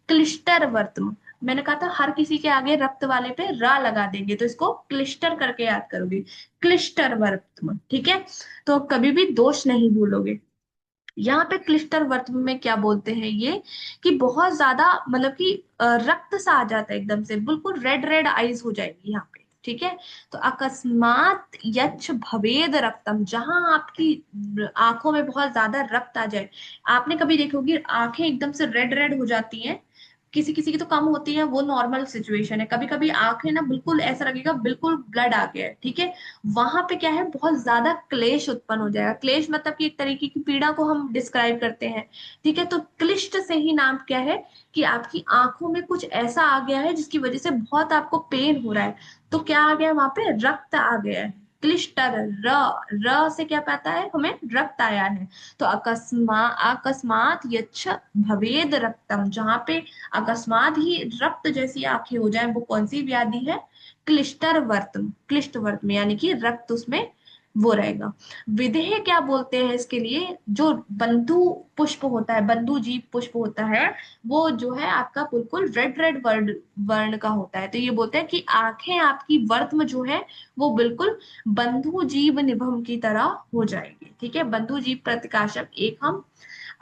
क्लिस्टर वर्त्म। मैंने कहा था हर किसी के आगे रक्त वाले पे रा लगा देंगे, तो इसको क्लिस्टर करके याद करोगे, क्लिस्टर वर्त्म, ठीक है। तो कभी भी दोष नहीं भूलोगे। यहाँ पे क्लिस्टर वर्त्म में क्या बोलते हैं ये? कि बहुत ज्यादा मतलब कि रक्त सा आ जाता है, एकदम से बिल्कुल रेड रेड आईज हो जाएगी यहाँ पे, ठीक है। तो अकस्मात यच्छ भवेद रक्तम, जहां आपकी आंखों में बहुत ज्यादा रक्त आ जाए। आपने कभी देखी होगी आंखें एकदम से रेड रेड हो जाती हैं, किसी किसी की तो कम होती है, वो नॉर्मल सिचुएशन है। कभी कभी आंखें ना बिल्कुल ऐसा लगेगा बिल्कुल ब्लड आ गया है, ठीक है। वहां पे क्या है? बहुत ज्यादा क्लेश उत्पन्न हो जाएगा। क्लेश मतलब कि एक तरीके की पीड़ा को हम डिस्क्राइब करते हैं, ठीक है। तो क्लिष्ट से ही नाम क्या है? कि आपकी आंखों में कुछ ऐसा आ गया है जिसकी वजह से बहुत आपको पेन हो रहा है। तो क्या आ गया वहां पे? रक्त आ गया है। क्लिस्टर, र र से क्या पता है हमें? रक्त आया है। तो अकस्मात यच्छ भवेद रक्तम, जहां पे अकस्मात ही रक्त जैसी आंखें हो जाए, वो कौन सी व्याधि है? क्लिस्टर वर्तम। क्लिष्ट वर्तम यानी कि रक्त उसमें वो रहेगा। विदेह क्या बोलते हैं इसके लिए? जो बंधु पुष्प होता है, बंधु जीव पुष्प होता है, वो जो है आपका बिल्कुल रेड रेड वर्ण वर्ण का होता है। तो ये बोलते हैं कि आंखें आपकी वर्त्म जो है वो बिल्कुल बंधु जीव निभम की तरह हो जाएगी, ठीक है। बंधु जीव प्रतिकाशक एक हम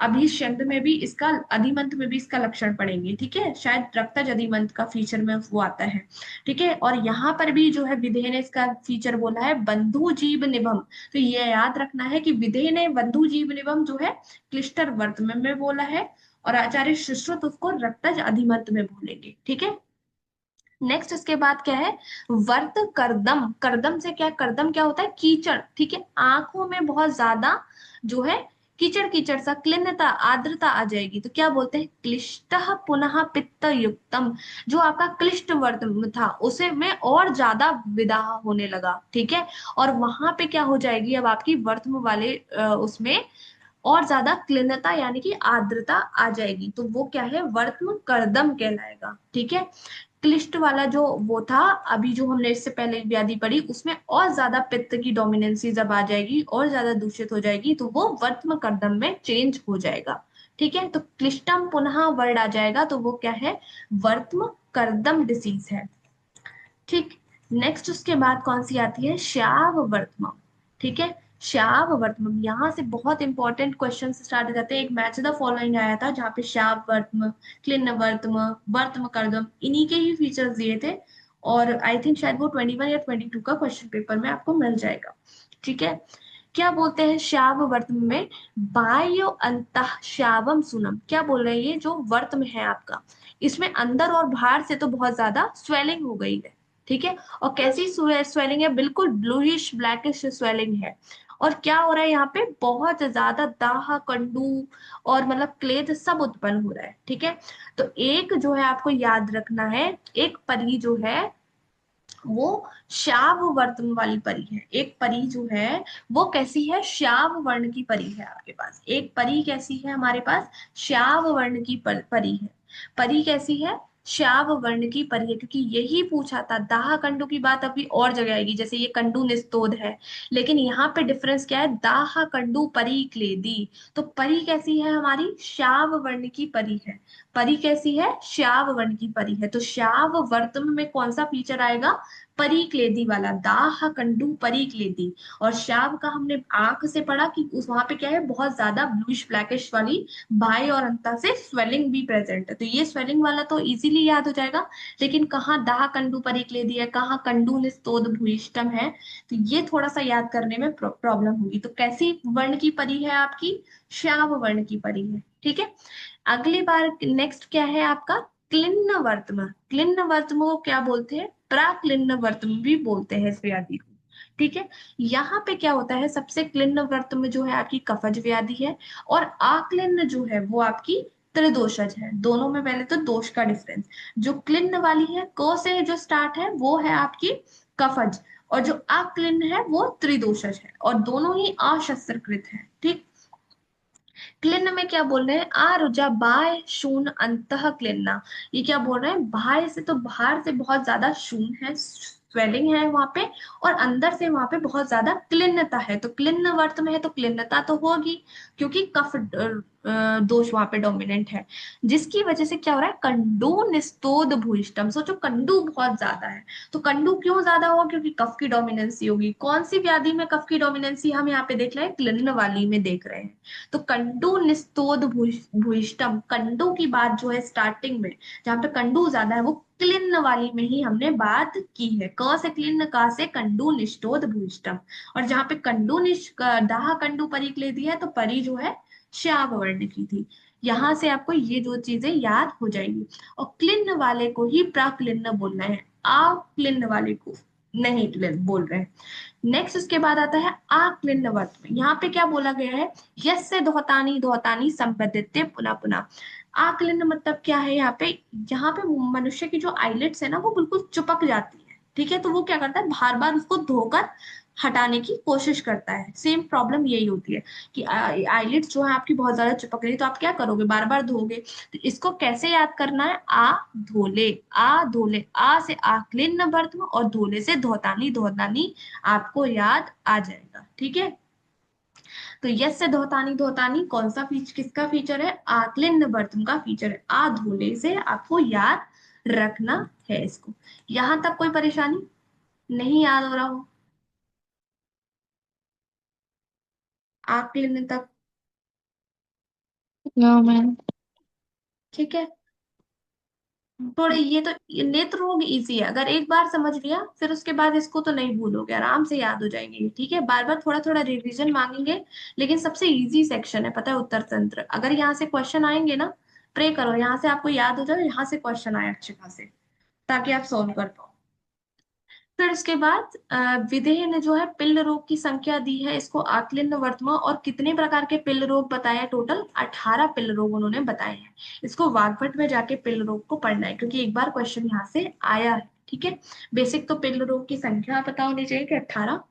अभी शब्द में भी इसका, अधिमंत में भी इसका लक्षण पढ़ेंगे, ठीक है। शायद रक्तज अधिमंत का फीचर में वो आता है, ठीक है। और यहाँ पर भी जो है विदेह ने इसका फीचर बोला है बंधु जीव निभम। तो ये याद रखना है कि विदेह ने बंधु जीव निभम जो है क्लिस्टर वर्तमान में बोला है, और आचार्य सुश्रुत उसको रक्तज अधिमंत में बोलेंगे, ठीक है। नेक्स्ट इसके बाद क्या है? वर्त करदम। करदम से क्या? करदम क्या होता है? कीचड़, ठीक है। आंखों में बहुत ज्यादा जो है कीचड़ कीचड़ सा, क्लिन्नता, आर्द्रता आ जाएगी, तो क्या बोलते हैं? क्लिष्ट पुनः पित्त युक्तम। जो आपका क्लिष्ट वर्त था उसे में और ज्यादा विदाह होने लगा, ठीक है। और वहां पे क्या हो जाएगी? अब आपकी वर्तम वाले उसमें और ज्यादा क्लिन्नता यानी कि आर्द्रता आ जाएगी, तो वो क्या है? वर्त्म कर्दम कहलाएगा, ठीक है। क्लिष्ट वाला जो वो था, अभी जो हमने इससे पहले व्याधि पढ़ी, उसमें और ज्यादा पित्त की डोमिनेंसी जब आ जाएगी और ज्यादा दूषित हो जाएगी, तो वो वर्त्म कर्दम में चेंज हो जाएगा, ठीक है। तो क्लिष्टम पुनः वर्ड आ जाएगा, तो वो क्या है? वर्त्म कर्दम डिसीज है, ठीक। नेक्स्ट उसके बाद कौन सी आती है? श्याव वर्तम, ठीक है। श्याव वर्तम, यहाँ से बहुत इंपॉर्टेंट क्वेश्चन स्टार्ट हो जाते हैं। एक मैच द फॉलोइंग आया था जहाँ पे श्याव वर्तम, क्लिन्न वर्तम, वर्तम कर्दम, इन्हीं के ही फीचर्स दिए थे। और आई थिंक शायद वो 21 या 22 का क्वेश्चन पेपर में आपको मिल जाएगा, ठीक है। क्या बोलते हैं श्याव वर्तम में? बाह्य अंतः श्यावम सुनम। क्या बोल रहे हैं? ये जो वर्तम है आपका, इसमें अंदर और बाहर से तो बहुत ज्यादा स्वेलिंग हो गई है, ठीक है। और कैसी स्वेलिंग है? बिल्कुल ब्लूइश ब्लैकिश स्वेलिंग है। और क्या हो रहा है यहाँ पे? बहुत ज्यादा दाह, कंडू और मतलब क्लेद सब उत्पन्न हो रहा है, ठीक है। तो एक जो है आपको याद रखना है, एक परी जो है वो श्याव वर्तम वाली परी है। एक परी जो है वो कैसी है? श्याव वर्ण की परी है आपके पास। एक परी कैसी है हमारे पास? श्याव वर्ण की परी है। परी कैसी है? श्याव वर्ण की परी है, क्योंकि यही पूछा था। दाह कंडू की बात अभी और जगह आएगी, जैसे ये कंडू निस्तोद है, लेकिन यहाँ पे डिफरेंस क्या है? दाह कंडू परी क्लेदी। तो परी कैसी है हमारी? श्याव वर्ण की परी है। परी कैसी है? श्याव वर्ण की परी है। तो श्याव वर्तम में कौन सा फीचर आएगा? परिक्लेदी वाला, दाह कंडू परिक्लेदी। और श्याव का हमने आंख से पढ़ा कि उस वहां पे क्या है? बहुत ज्यादा ब्लूइश ब्लैकिश वाली बाह्य और अंता से स्वेलिंग भी प्रेजेंट है। तो ये स्वेलिंग वाला तो इजीली याद हो जाएगा, लेकिन कहाँ दाह कंडू परिक्लेदी है, कहाँ कंडू निस्तोद भूयिष्ठम है, तो ये थोड़ा सा याद करने में प्रॉब्लम होगी। तो कैसी वर्ण की परी है आपकी? श्याव वर्ण की परी है, ठीक है। अगली बार नेक्स्ट क्या है आपका? क्लिन्न वर्तम। क्लिन्न वर्तम को क्या बोलते हैं? प्राक्लिन्न वर्तम भी बोलते हैं इस व्याधि को, ठीक है। यहाँ पे क्या होता है? सबसे क्लिन्न वर्तम जो है आपकी कफज व्याधि है, और आक्लिन्न जो है वो आपकी त्रिदोषज है। दोनों में पहले तो दोष का डिफरेंस, जो क्लिन्न वाली है क से जो स्टार्ट है वो है आपकी कफज, और जो अक्लिन्न है वो त्रिदोषज है, और दोनों ही अशस्त्रकृत है, ठीक। क्लिन्न में क्या बोल रहे हैं? आ रुजा बाय शून अंतः क्लिन्ना। ये क्या बोल रहे हैं? बाहर से तो बाहर से बहुत ज्यादा शून है, स्वेलिंग है वहां पे, और अंदर से वहां पे बहुत ज्यादा क्लिन्नता है। तो क्लिन्न वर्त में है तो क्लिन्नता तो होगी, क्योंकि कफ दोष वहां पे डोमिनेंट है, जिसकी वजह से क्या हो रहा है? कंडू निस्तोद भूयिष्ठम। सोचो कंडू बहुत ज्यादा है, तो कंडू क्यों ज्यादा होगा? क्योंकि कफ की डोमिनेंसी होगी। कौन सी व्याधि में कफ की डोमिनेंसी हम यहाँ पे देख रहे हैं? क्लिन्न वाली में देख रहे हैं। तो कंडू निस्तोद भूयिष्ठम, कंडू की बात जो है स्टार्टिंग में जहां पे कंडू ज्यादा है वो क्लिन्न वाली में ही हमने बात की है। क से क्लिन्न, का से कंडू निष्ठोद भूयिष्ठम। और जहां पे कंडू दाह कंडू परिक्लेदी है, तो परी जो है श्याव वर्ण की थी। यहां से आपको ये दो चीजें याद हो जाएंगी। और क्लिन्न वाले को ही प्राक्लिन्न बोलना है, आक्लिन्न वाले को नहीं बोल रहे हैं। नेक्स्ट उसके बाद आता है आक्लिन्न वर्त में। यहाँ पे क्या बोला गया है? यस्य दोहतानी दोहतानी संपद्यते पुनः पुनः। आक्लिन्न मतलब क्या है? यहाँ पे मनुष्य की जो आईलिड्स है ना, वो बिल्कुल चिपक जाती है, ठीक है। तो वो क्या करता है? बार बार उसको धोकर हटाने की कोशिश करता है। सेम प्रॉब्लम यही होती है कि आईलिड्स जो है आपकी बहुत ज्यादा चिपक रही है, तो आप क्या करोगे? बार बार धोगे। तो इसको कैसे याद करना है? आ धोले, आ धोले, आ से आक्लिन्न वर्त और धोले से धोतानी धोतानी आपको याद आ जाएगा, ठीक है। तो यस से धोतानी धोतानी कौन सा किसका फीचर है? आक्लिन्न वर्तम का फीचर है। आ धोले से आपको याद रखना है इसको। यहां तक कोई परेशानी? नहीं याद हो रहा हो? आक्लिन्न तक नो मैम। ठीक है। थोड़े ये नेत्र रोग इजी है, अगर एक बार समझ लिया फिर उसके बाद इसको तो नहीं भूलोगे, आराम से याद हो जाएंगे, ठीक है। बार बार थोड़ा थोड़ा रिवीजन मांगेंगे, लेकिन सबसे इजी सेक्शन है, पता है, उत्तर तंत्र। अगर यहाँ से क्वेश्चन आएंगे ना, प्रे करो यहाँ से आपको याद हो जाए, यहाँ से क्वेश्चन आए अच्छे खासे, ताकि आप सोल्व कर पाओ। फिर उसके बाद विधेय ने जो है पिल्ल रोग की संख्या दी है इसको आक्लिन्न वर्तमा, और कितने प्रकार के पिल्ल रोग बताए? टोटल 18 पिल्ल रोग उन्होंने बताए हैं। इसको वाग्भट में जाके पिल्ल रोग को पढ़ना है, क्योंकि एक बार क्वेश्चन यहाँ से आया है, ठीक है। बेसिक तो पिल्ल रोग की संख्या पता होनी चाहिए कि 18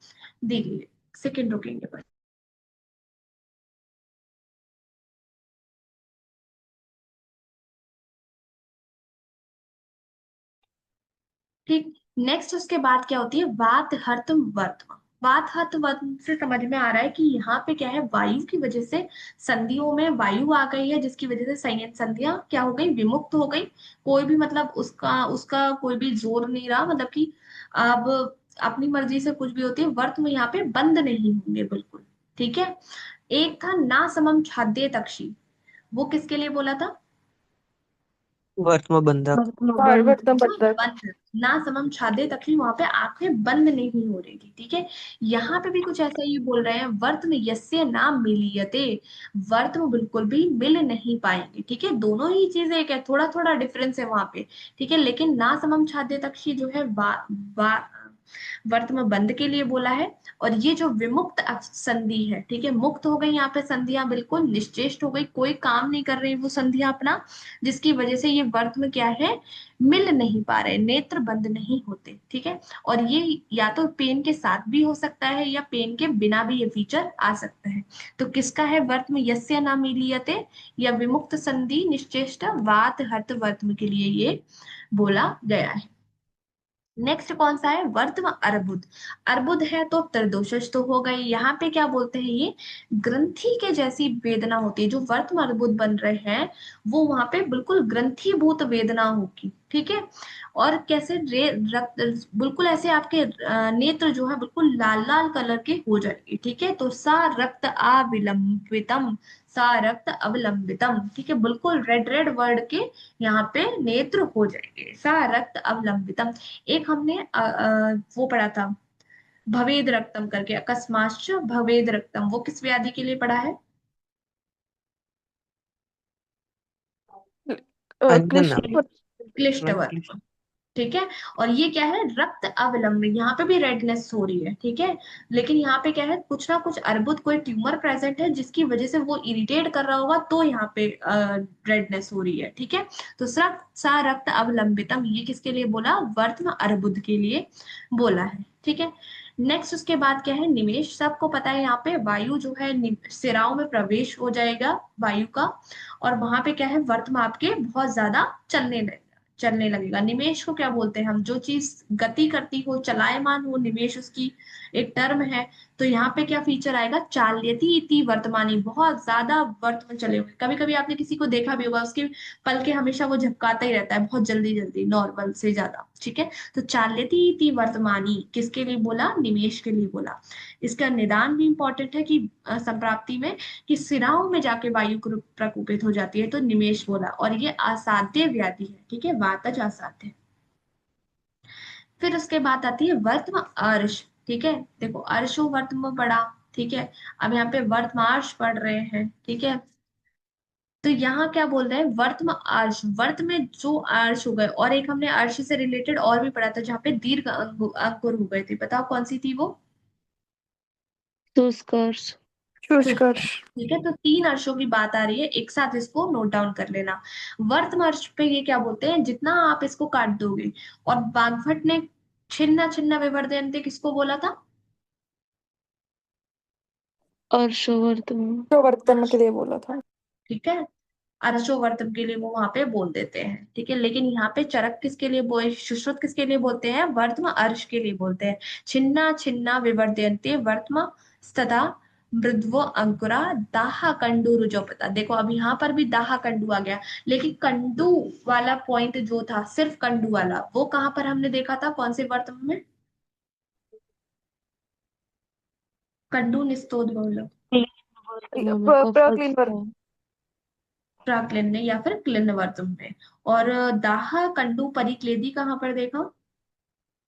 दी गई है। सेकेंड रुकेंगे पर, ठीक। नेक्स्ट उसके बाद क्या होती है? वात हर्त वर्तमा। वात हर्त वर्तम से समझ में आ रहा है कि यहाँ पे क्या है? वायु की वजह से संधियों में वायु आ गई है, जिसकी वजह से संयत संधियां क्या हो गई? विमुक्त हो गई। कोई भी मतलब उसका उसका कोई भी जोर नहीं रहा, मतलब कि अब अपनी मर्जी से कुछ भी होती है। वर्त में यहाँ पे बंद नहीं होंगे बिल्कुल, ठीक है। एक था ना समम छाद्य तक्षी, वो किसके लिए बोला था? वर्तमा बंधक। वर्तम बंधक। बंध, ना समम छादे तकली, वहां पे आंखें बंद नहीं हो रही थी। ठीक है, यहाँ पे भी कुछ ऐसा ही बोल रहे हैं, वर्त में यस्य ना मिलियते, वर्त में बिल्कुल भी मिल नहीं पाएंगे। ठीक है, दोनों ही चीजें एक है, थोड़ा थोड़ा डिफरेंस है वहां पे। ठीक है, लेकिन ना समम छादे तक्षी जो है वर्त में बंद के लिए बोला है। और ये जो विमुक्त संधि है, ठीक है, मुक्त हो गई यहाँ पे संधियां, बिल्कुल निश्चेष्ट हो गई, कोई काम नहीं कर रही वो संधियां अपना, जिसकी वजह से ये वर्त में क्या है, मिल नहीं पा रहे, नेत्र बंद नहीं होते। ठीक है, और ये या तो पेन के साथ भी हो सकता है या पेन के बिना भी ये फीचर आ सकता है। तो किसका है वर्त में यस्य न मिलियते, या विमुक्त संधि निश्चेष्ट वात हत वर्तम के लिए ये बोला गया है। नेक्स्ट कौन सा है, वर्तम अर्बुद। अर्बुद है तो त्रिदोषज तो हो गई, यहाँ पे क्या बोलते हैं, ये ग्रंथि के जैसी वेदना होती है, जो वर्तम अर्बुद बन रहे हैं वो वहां पे बिल्कुल ग्रंथीभूत वेदना होगी। ठीक है, और कैसे रक्त बिल्कुल ऐसे आपके नेत्र जो है बिल्कुल लाल लाल कलर के हो जाएंगे। ठीक है, तो सा रक्त अविलंबितम, सा रक्त अवलंबितम, ठीक है, बिल्कुल रेड रेड वर्ड के यहाँ पे नेत्र हो जाएंगे, सा रक्त अवलंबितम। एक हमने वो पढ़ा था भवेद रक्तम करके, अकस्माश्च भवेद रक्तम, वो किस व्याधि के लिए पढ़ा है, क्लिष्ट अंजना क्लिष्ट क्लिष्ट। वर्म। ठीक है, और ये क्या है, रक्त अवलंबन, यहाँ पे भी रेडनेस हो रही है। ठीक है, लेकिन यहाँ पे क्या है, कुछ ना कुछ अर्बुद, कोई ट्यूमर प्रेजेंट है जिसकी वजह से वो इरिटेट कर रहा होगा, तो यहाँ पे रेडनेस हो रही है। ठीक है, तो सा रक्त अवलंबितम, ये किसके लिए बोला, वर्तम अर्बुद के लिए बोला है। ठीक है, नेक्स्ट उसके बाद क्या है, निवेश। सबको पता है यहाँ पे वायु जो है सिराओं में प्रवेश हो जाएगा वायु का, और वहां पे क्या है, वर्तम आपके बहुत ज्यादा चलने लगेगा। निमेष को क्या बोलते हैं हम, जो चीज गति करती हो, चलायमान हो, निमेष उसकी एक टर्म है। तो यहाँ पे क्या फीचर आएगा, चाल्यति इति वर्तमानी, बहुत ज्यादा वर्तमान चले हुए। कभी कभी आपने किसी को देखा भी होगा, उसके पलके हमेशा वो झपकाता ही रहता है, बहुत जल्दी जल्दी, नॉर्मल से ज्यादा। ठीक है, तो चाल्यति इति वर्तमानी किसके लिए बोला, निमेष के लिए बोला। इसका निदान भी इंपॉर्टेंट है कि संप्राप्ति में, कि सिराओं में जाके वायु प्रकोपित हो जाती है, तो निमेष बोला। और ये असाध्य व्याधि है। ठीक है, वातज असाध्य। फिर उसके बाद आती है वर्तम अर्श। ठीक है, देखो अर्शो वर्तम पढ़ा। ठीक है, अब यहाँ पे वर्तमार्श पढ़ रहे हैं। ठीक है, तो यहाँ क्या बोल रहे हैं, वर्तम अर्श, वर्त में जो अर्श हो गए, और एक हमने अर्श से रिलेटेड और भी पढ़ा था, जहाँ पे दीर्घ अंकुर हो गए थे, बताओ कौन सी थी वो, शुष्कर्ष। शुष्कर्ष। ठीक है, तो तीन अर्शों की बात आ रही है, एक साथ इसको नोट डाउन कर लेना। वर्तम अर्श पे ये क्या बोलते हैं, जितना आप इसको काट दोगे। और बागभट ने छिन्ना छिन्ना विवर्धयन्ते किसको बोला था, अर्शवर्तम। जो वर्तन के लिए बोला था। ठीक है, अर्शो वर्तम के लिए वो वहां पे बोल देते हैं। ठीक है, लेकिन यहाँ पे चरक किसके लिए बोल, सुश्रुत किसके लिए बोलते हैं, वर्तम अर्श के लिए बोलते हैं। छिन्ना छिन्ना विवर्धयन्ते वर्तम तथा मृद्वो अंकुरा दाहा कंडू रुजोपता। देखो अब यहाँ पर भी दाहा कंडू आ गया, लेकिन कंडू वाला पॉइंट जो था, सिर्फ कंडू वाला, वो कहाँ पर हमने देखा था, कौन से वर्तम में, कंडू निस्तोद बोलो, प्रक्लीन वर्त। प्राक्लिन ने या फिर क्लिन वर्तम में। और दाहा कंडू परिक्लेदी कहाँ पर देखा,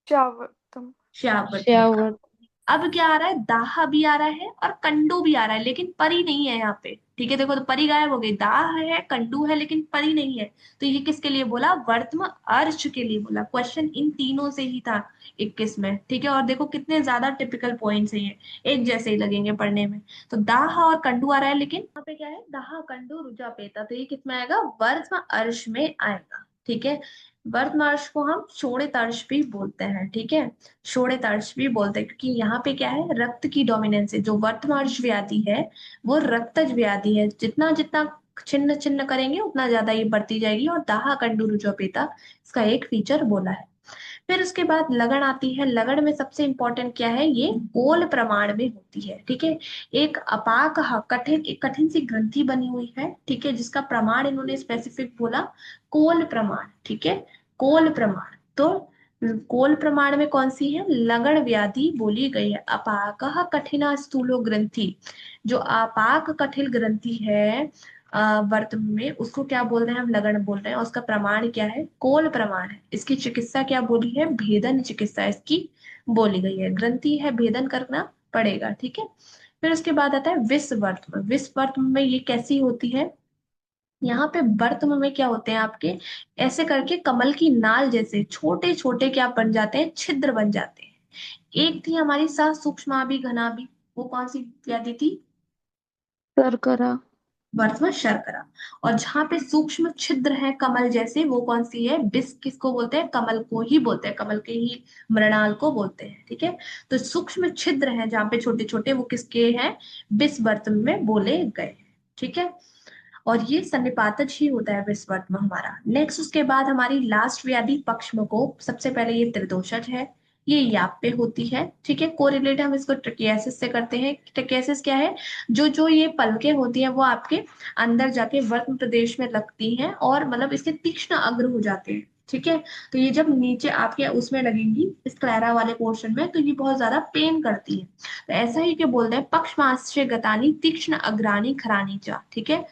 चावर्तम। श्यावर्त में। श्यावर्त। अब क्या आ रहा है, दाह भी आ रहा है और कंडू भी आ रहा है, लेकिन परी नहीं है यहाँ पे। ठीक है, देखो तो परी गायब हो गई, दाह है कंडू है लेकिन परी नहीं है। तो ये किसके लिए बोला, वर्तम अर्श के लिए बोला। क्वेश्चन इन तीनों से ही था 21 में। ठीक है, और देखो कितने ज्यादा टिपिकल पॉइंट्स हैं ये, एक जैसे ही लगेंगे पढ़ने में। तो दाह और कंडू आ रहा है, लेकिन यहाँ पे क्या है, दाह कंडू रुजा पेता, तो ये किसमें आएगा, वर्तम अर्श में आएगा। ठीक है, वर्तमार्श को हम शोणित अर्श भी बोलते हैं। ठीक है, शोणित अर्श भी बोलते हैं, क्योंकि यहाँ पे क्या है, रक्त की डोमिनेंस है। जो वर्तमार्श व्याधि है वो रक्तज व्याधि है, जितना जितना छिन्न छिन्न करेंगे उतना ज्यादा ये बढ़ती जाएगी। और दाहा कंडू रुजोपेता इसका एक फीचर बोला है। फिर उसके बाद लगन आती है। लगन में सबसे इंपॉर्टेंट क्या है, ये कोल प्रमाण में होती है। ठीक है, एक अपाक कठिन, एक कठिन सी ग्रंथि बनी हुई है। ठीक है, जिसका प्रमाण इन्होंने स्पेसिफिक बोला, कोल प्रमाण। ठीक है, कोल प्रमाण। तो कोल प्रमाण में कौन सी है, लगन व्याधि बोली गई है। अपाक कठिना स्थूलो ग्रंथि, जो अपाक कठिन ग्रंथि है, वर्त में, उसको क्या बोल रहे हैं हम, लगन बोल रहे हैं। और उसका प्रमाण क्या है, कोल प्रमाण है। इसकी चिकित्सा क्या बोली है, भेदन चिकित्सा इसकी बोली गई है। ग्रंथि है, भेदन करना पड़ेगा, ठीक है। फिर उसके बाद आता है विषवर्त। विषवर्त में ये कैसी होती है, यहाँ पे वर्त में क्या होते हैं आपके, ऐसे करके कमल की नाल जैसे छोटे छोटे क्या बन जाते हैं, छिद्र बन जाते हैं। एक थी हमारी सा सूक्ष्माभि घनाभि, वो कौन सी व्याधि थी, शर्करा। वर्तमान शर्करा। और जहां पे सूक्ष्म छिद्र है कमल जैसे, वो कौन सी है, बिस, किसको बोलते हैं, कमल को ही बोलते हैं, कमल के ही मृणाल को बोलते हैं, ठीक है। तो सूक्ष्म छिद्र है जहां पे छोटे छोटे, वो किसके हैं, बिस वर्त में बोले गए हैं, ठीक है। और ये सन्निपातज ही होता है विस्वर्त में हमारा। नेक्स्ट उसके बाद हमारी लास्ट व्याधि पक्ष्मकोप। सबसे पहले ये त्रिदोषज है, ये याप पे होती है, ठीक है। कोरिलेट हम इसको ट्रिकियासिस से करते हैं। ट्रिकियासिस क्या है, जो जो ये पलके होती हैं वो आपके अंदर जाके वर्त्म प्रदेश में लगती हैं, और मतलब इसके तीक्ष्ण अग्र हो जाते हैं, ठीक है। तो ये जब नीचे आपके उसमें लगेंगी, इस क्लैरा वाले पोर्शन में, तो ये बहुत ज्यादा पेन करती है। तो ऐसा ही क्या बोलते हैं, पक्षमाश्य गतानी तीक्ष्ण अग्रानी खरानी चा, ठीक है।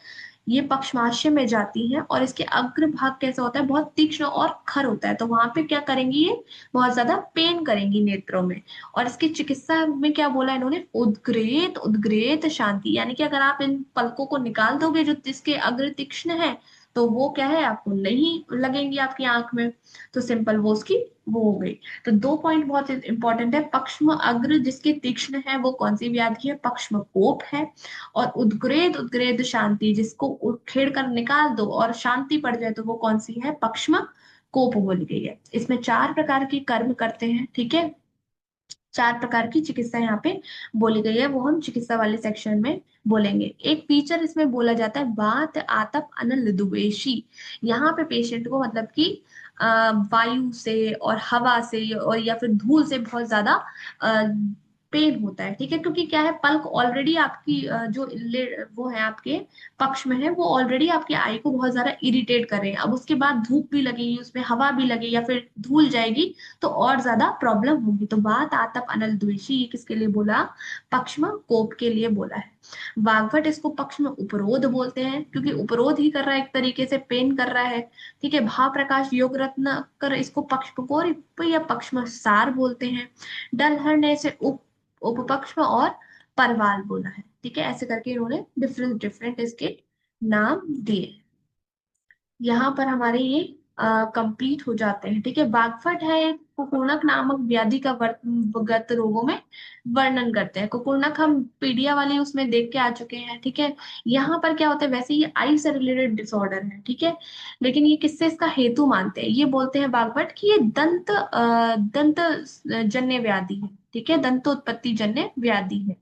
ये पक्षमाश्य में जाती हैं, और इसके अग्र भाग कैसा होता है, बहुत तीक्ष्ण और खर होता है। तो वहां पे क्या करेंगी, ये बहुत ज्यादा पेन करेंगी नेत्रों में। और इसकी चिकित्सा में क्या बोला इन्होंने, उद्ग्रेत उद्ग्रेत शांति, यानी कि अगर आप इन पलकों को निकाल दोगे जो जिसके अग्र तीक्ष्ण है, तो वो क्या है, आपको नहीं लगेंगी आपकी आंख में। तो सिंपल वो उसकी वो हो गई। तो दो पॉइंट बहुत इंपॉर्टेंट है, पक्ष्म अग्र जिसके तीक्ष्ण है वो कौन सी व्याधि है, पक्ष्म कोप है। और उद्ग्रेद उद्ग्रेद शांति, जिसको उखेड़ कर निकाल दो और शांति पड़ जाए, तो वो कौन सी है, पक्ष्म कोप बोली गई है। इसमें चार प्रकार के कर्म करते हैं, ठीक है। चार प्रकार की चिकित्सा यहाँ पे बोली गई है, वो हम चिकित्सा वाले सेक्शन में बोलेंगे। एक फीचर इसमें बोला जाता है, वात आतप अनल द्वेषी। यहाँ पे पेशेंट को मतलब कि वायु से और हवा से और या फिर धूल से बहुत ज्यादा पेन होता है, ठीक है। क्योंकि क्या है, पल्क ऑलरेडी आपकी वो है आपके पक्ष में है, वो ऑलरेडी आपके आई को बहुत ज्यादा इरिटेट कर रहे हैं। अब उसके बाद धूप भी लगेगी, उसमें हवा भी लगेगी या फिर धूल जाएगी, तो और ज्यादा प्रॉब्लम होगी। तो बात आतप अनल द्वेषी, ये किसके लिए बोला, पक्ष्म कोप के लिए बोला है। वाग्भट इसको पक्ष्म उपरोध बोलते हैं, क्योंकि उपरोध ही कर रहा है, एक तरीके से पेन कर रहा है, ठीक है। भाव प्रकाश योग रत्न कर इसको पक्षकोर या पक्ष्म सार बोलते हैं। डलहर ने इसे उपपक्ष्म और परवाल बोला है, ठीक है। ऐसे करके इन्होंने डिफरेंट डिफरेंट इसके नाम दिए। यहाँ पर हमारे ये कंप्लीट हो जाते हैं, ठीक है। बागफट है एक कुकुरनक नामक व्याधि का गत रोगों में वर्णन करते हैं। कुकुरनक हम पीडिया वाले उसमें देख के आ चुके हैं, ठीक है। यहाँ पर क्या होता है, वैसे ये आई से रिलेटेड डिसऑर्डर है, ठीक है। लेकिन ये किससे इसका हेतु मानते हैं, ये बोलते हैं बागभट कि ये दंत जन्य व्याधि है, ठीक है, दंत उत्पत्ति जन्य व्याधि है।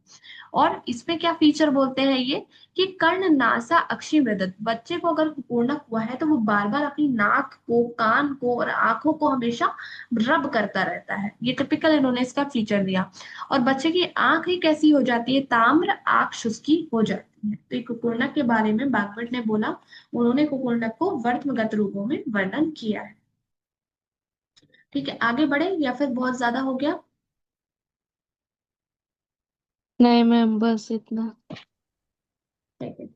और इसमें क्या फीचर बोलते हैं ये, कि कर्ण नासा अक्षि मृदत, बच्चे को अगर कुपोषण हुआ है तो वो बार बार अपनी नाक को, कान को और आंखों को हमेशा रब करता रहता है। ये टिपिकल इन्होंने इसका फीचर दिया। और बच्चे की आंख ही कैसी हो जाती है, ताम्र आंख शुष्की हो जाती है। तो ये कुपोषण के बारे में बागवट ने बोला, उन्होंने कुपोषण को वर्तमगत रूपों में वर्णन किया है, ठीक है। आगे बढ़े या फिर बहुत ज्यादा हो गया। नहीं मैम, बस इतना। ठीक है।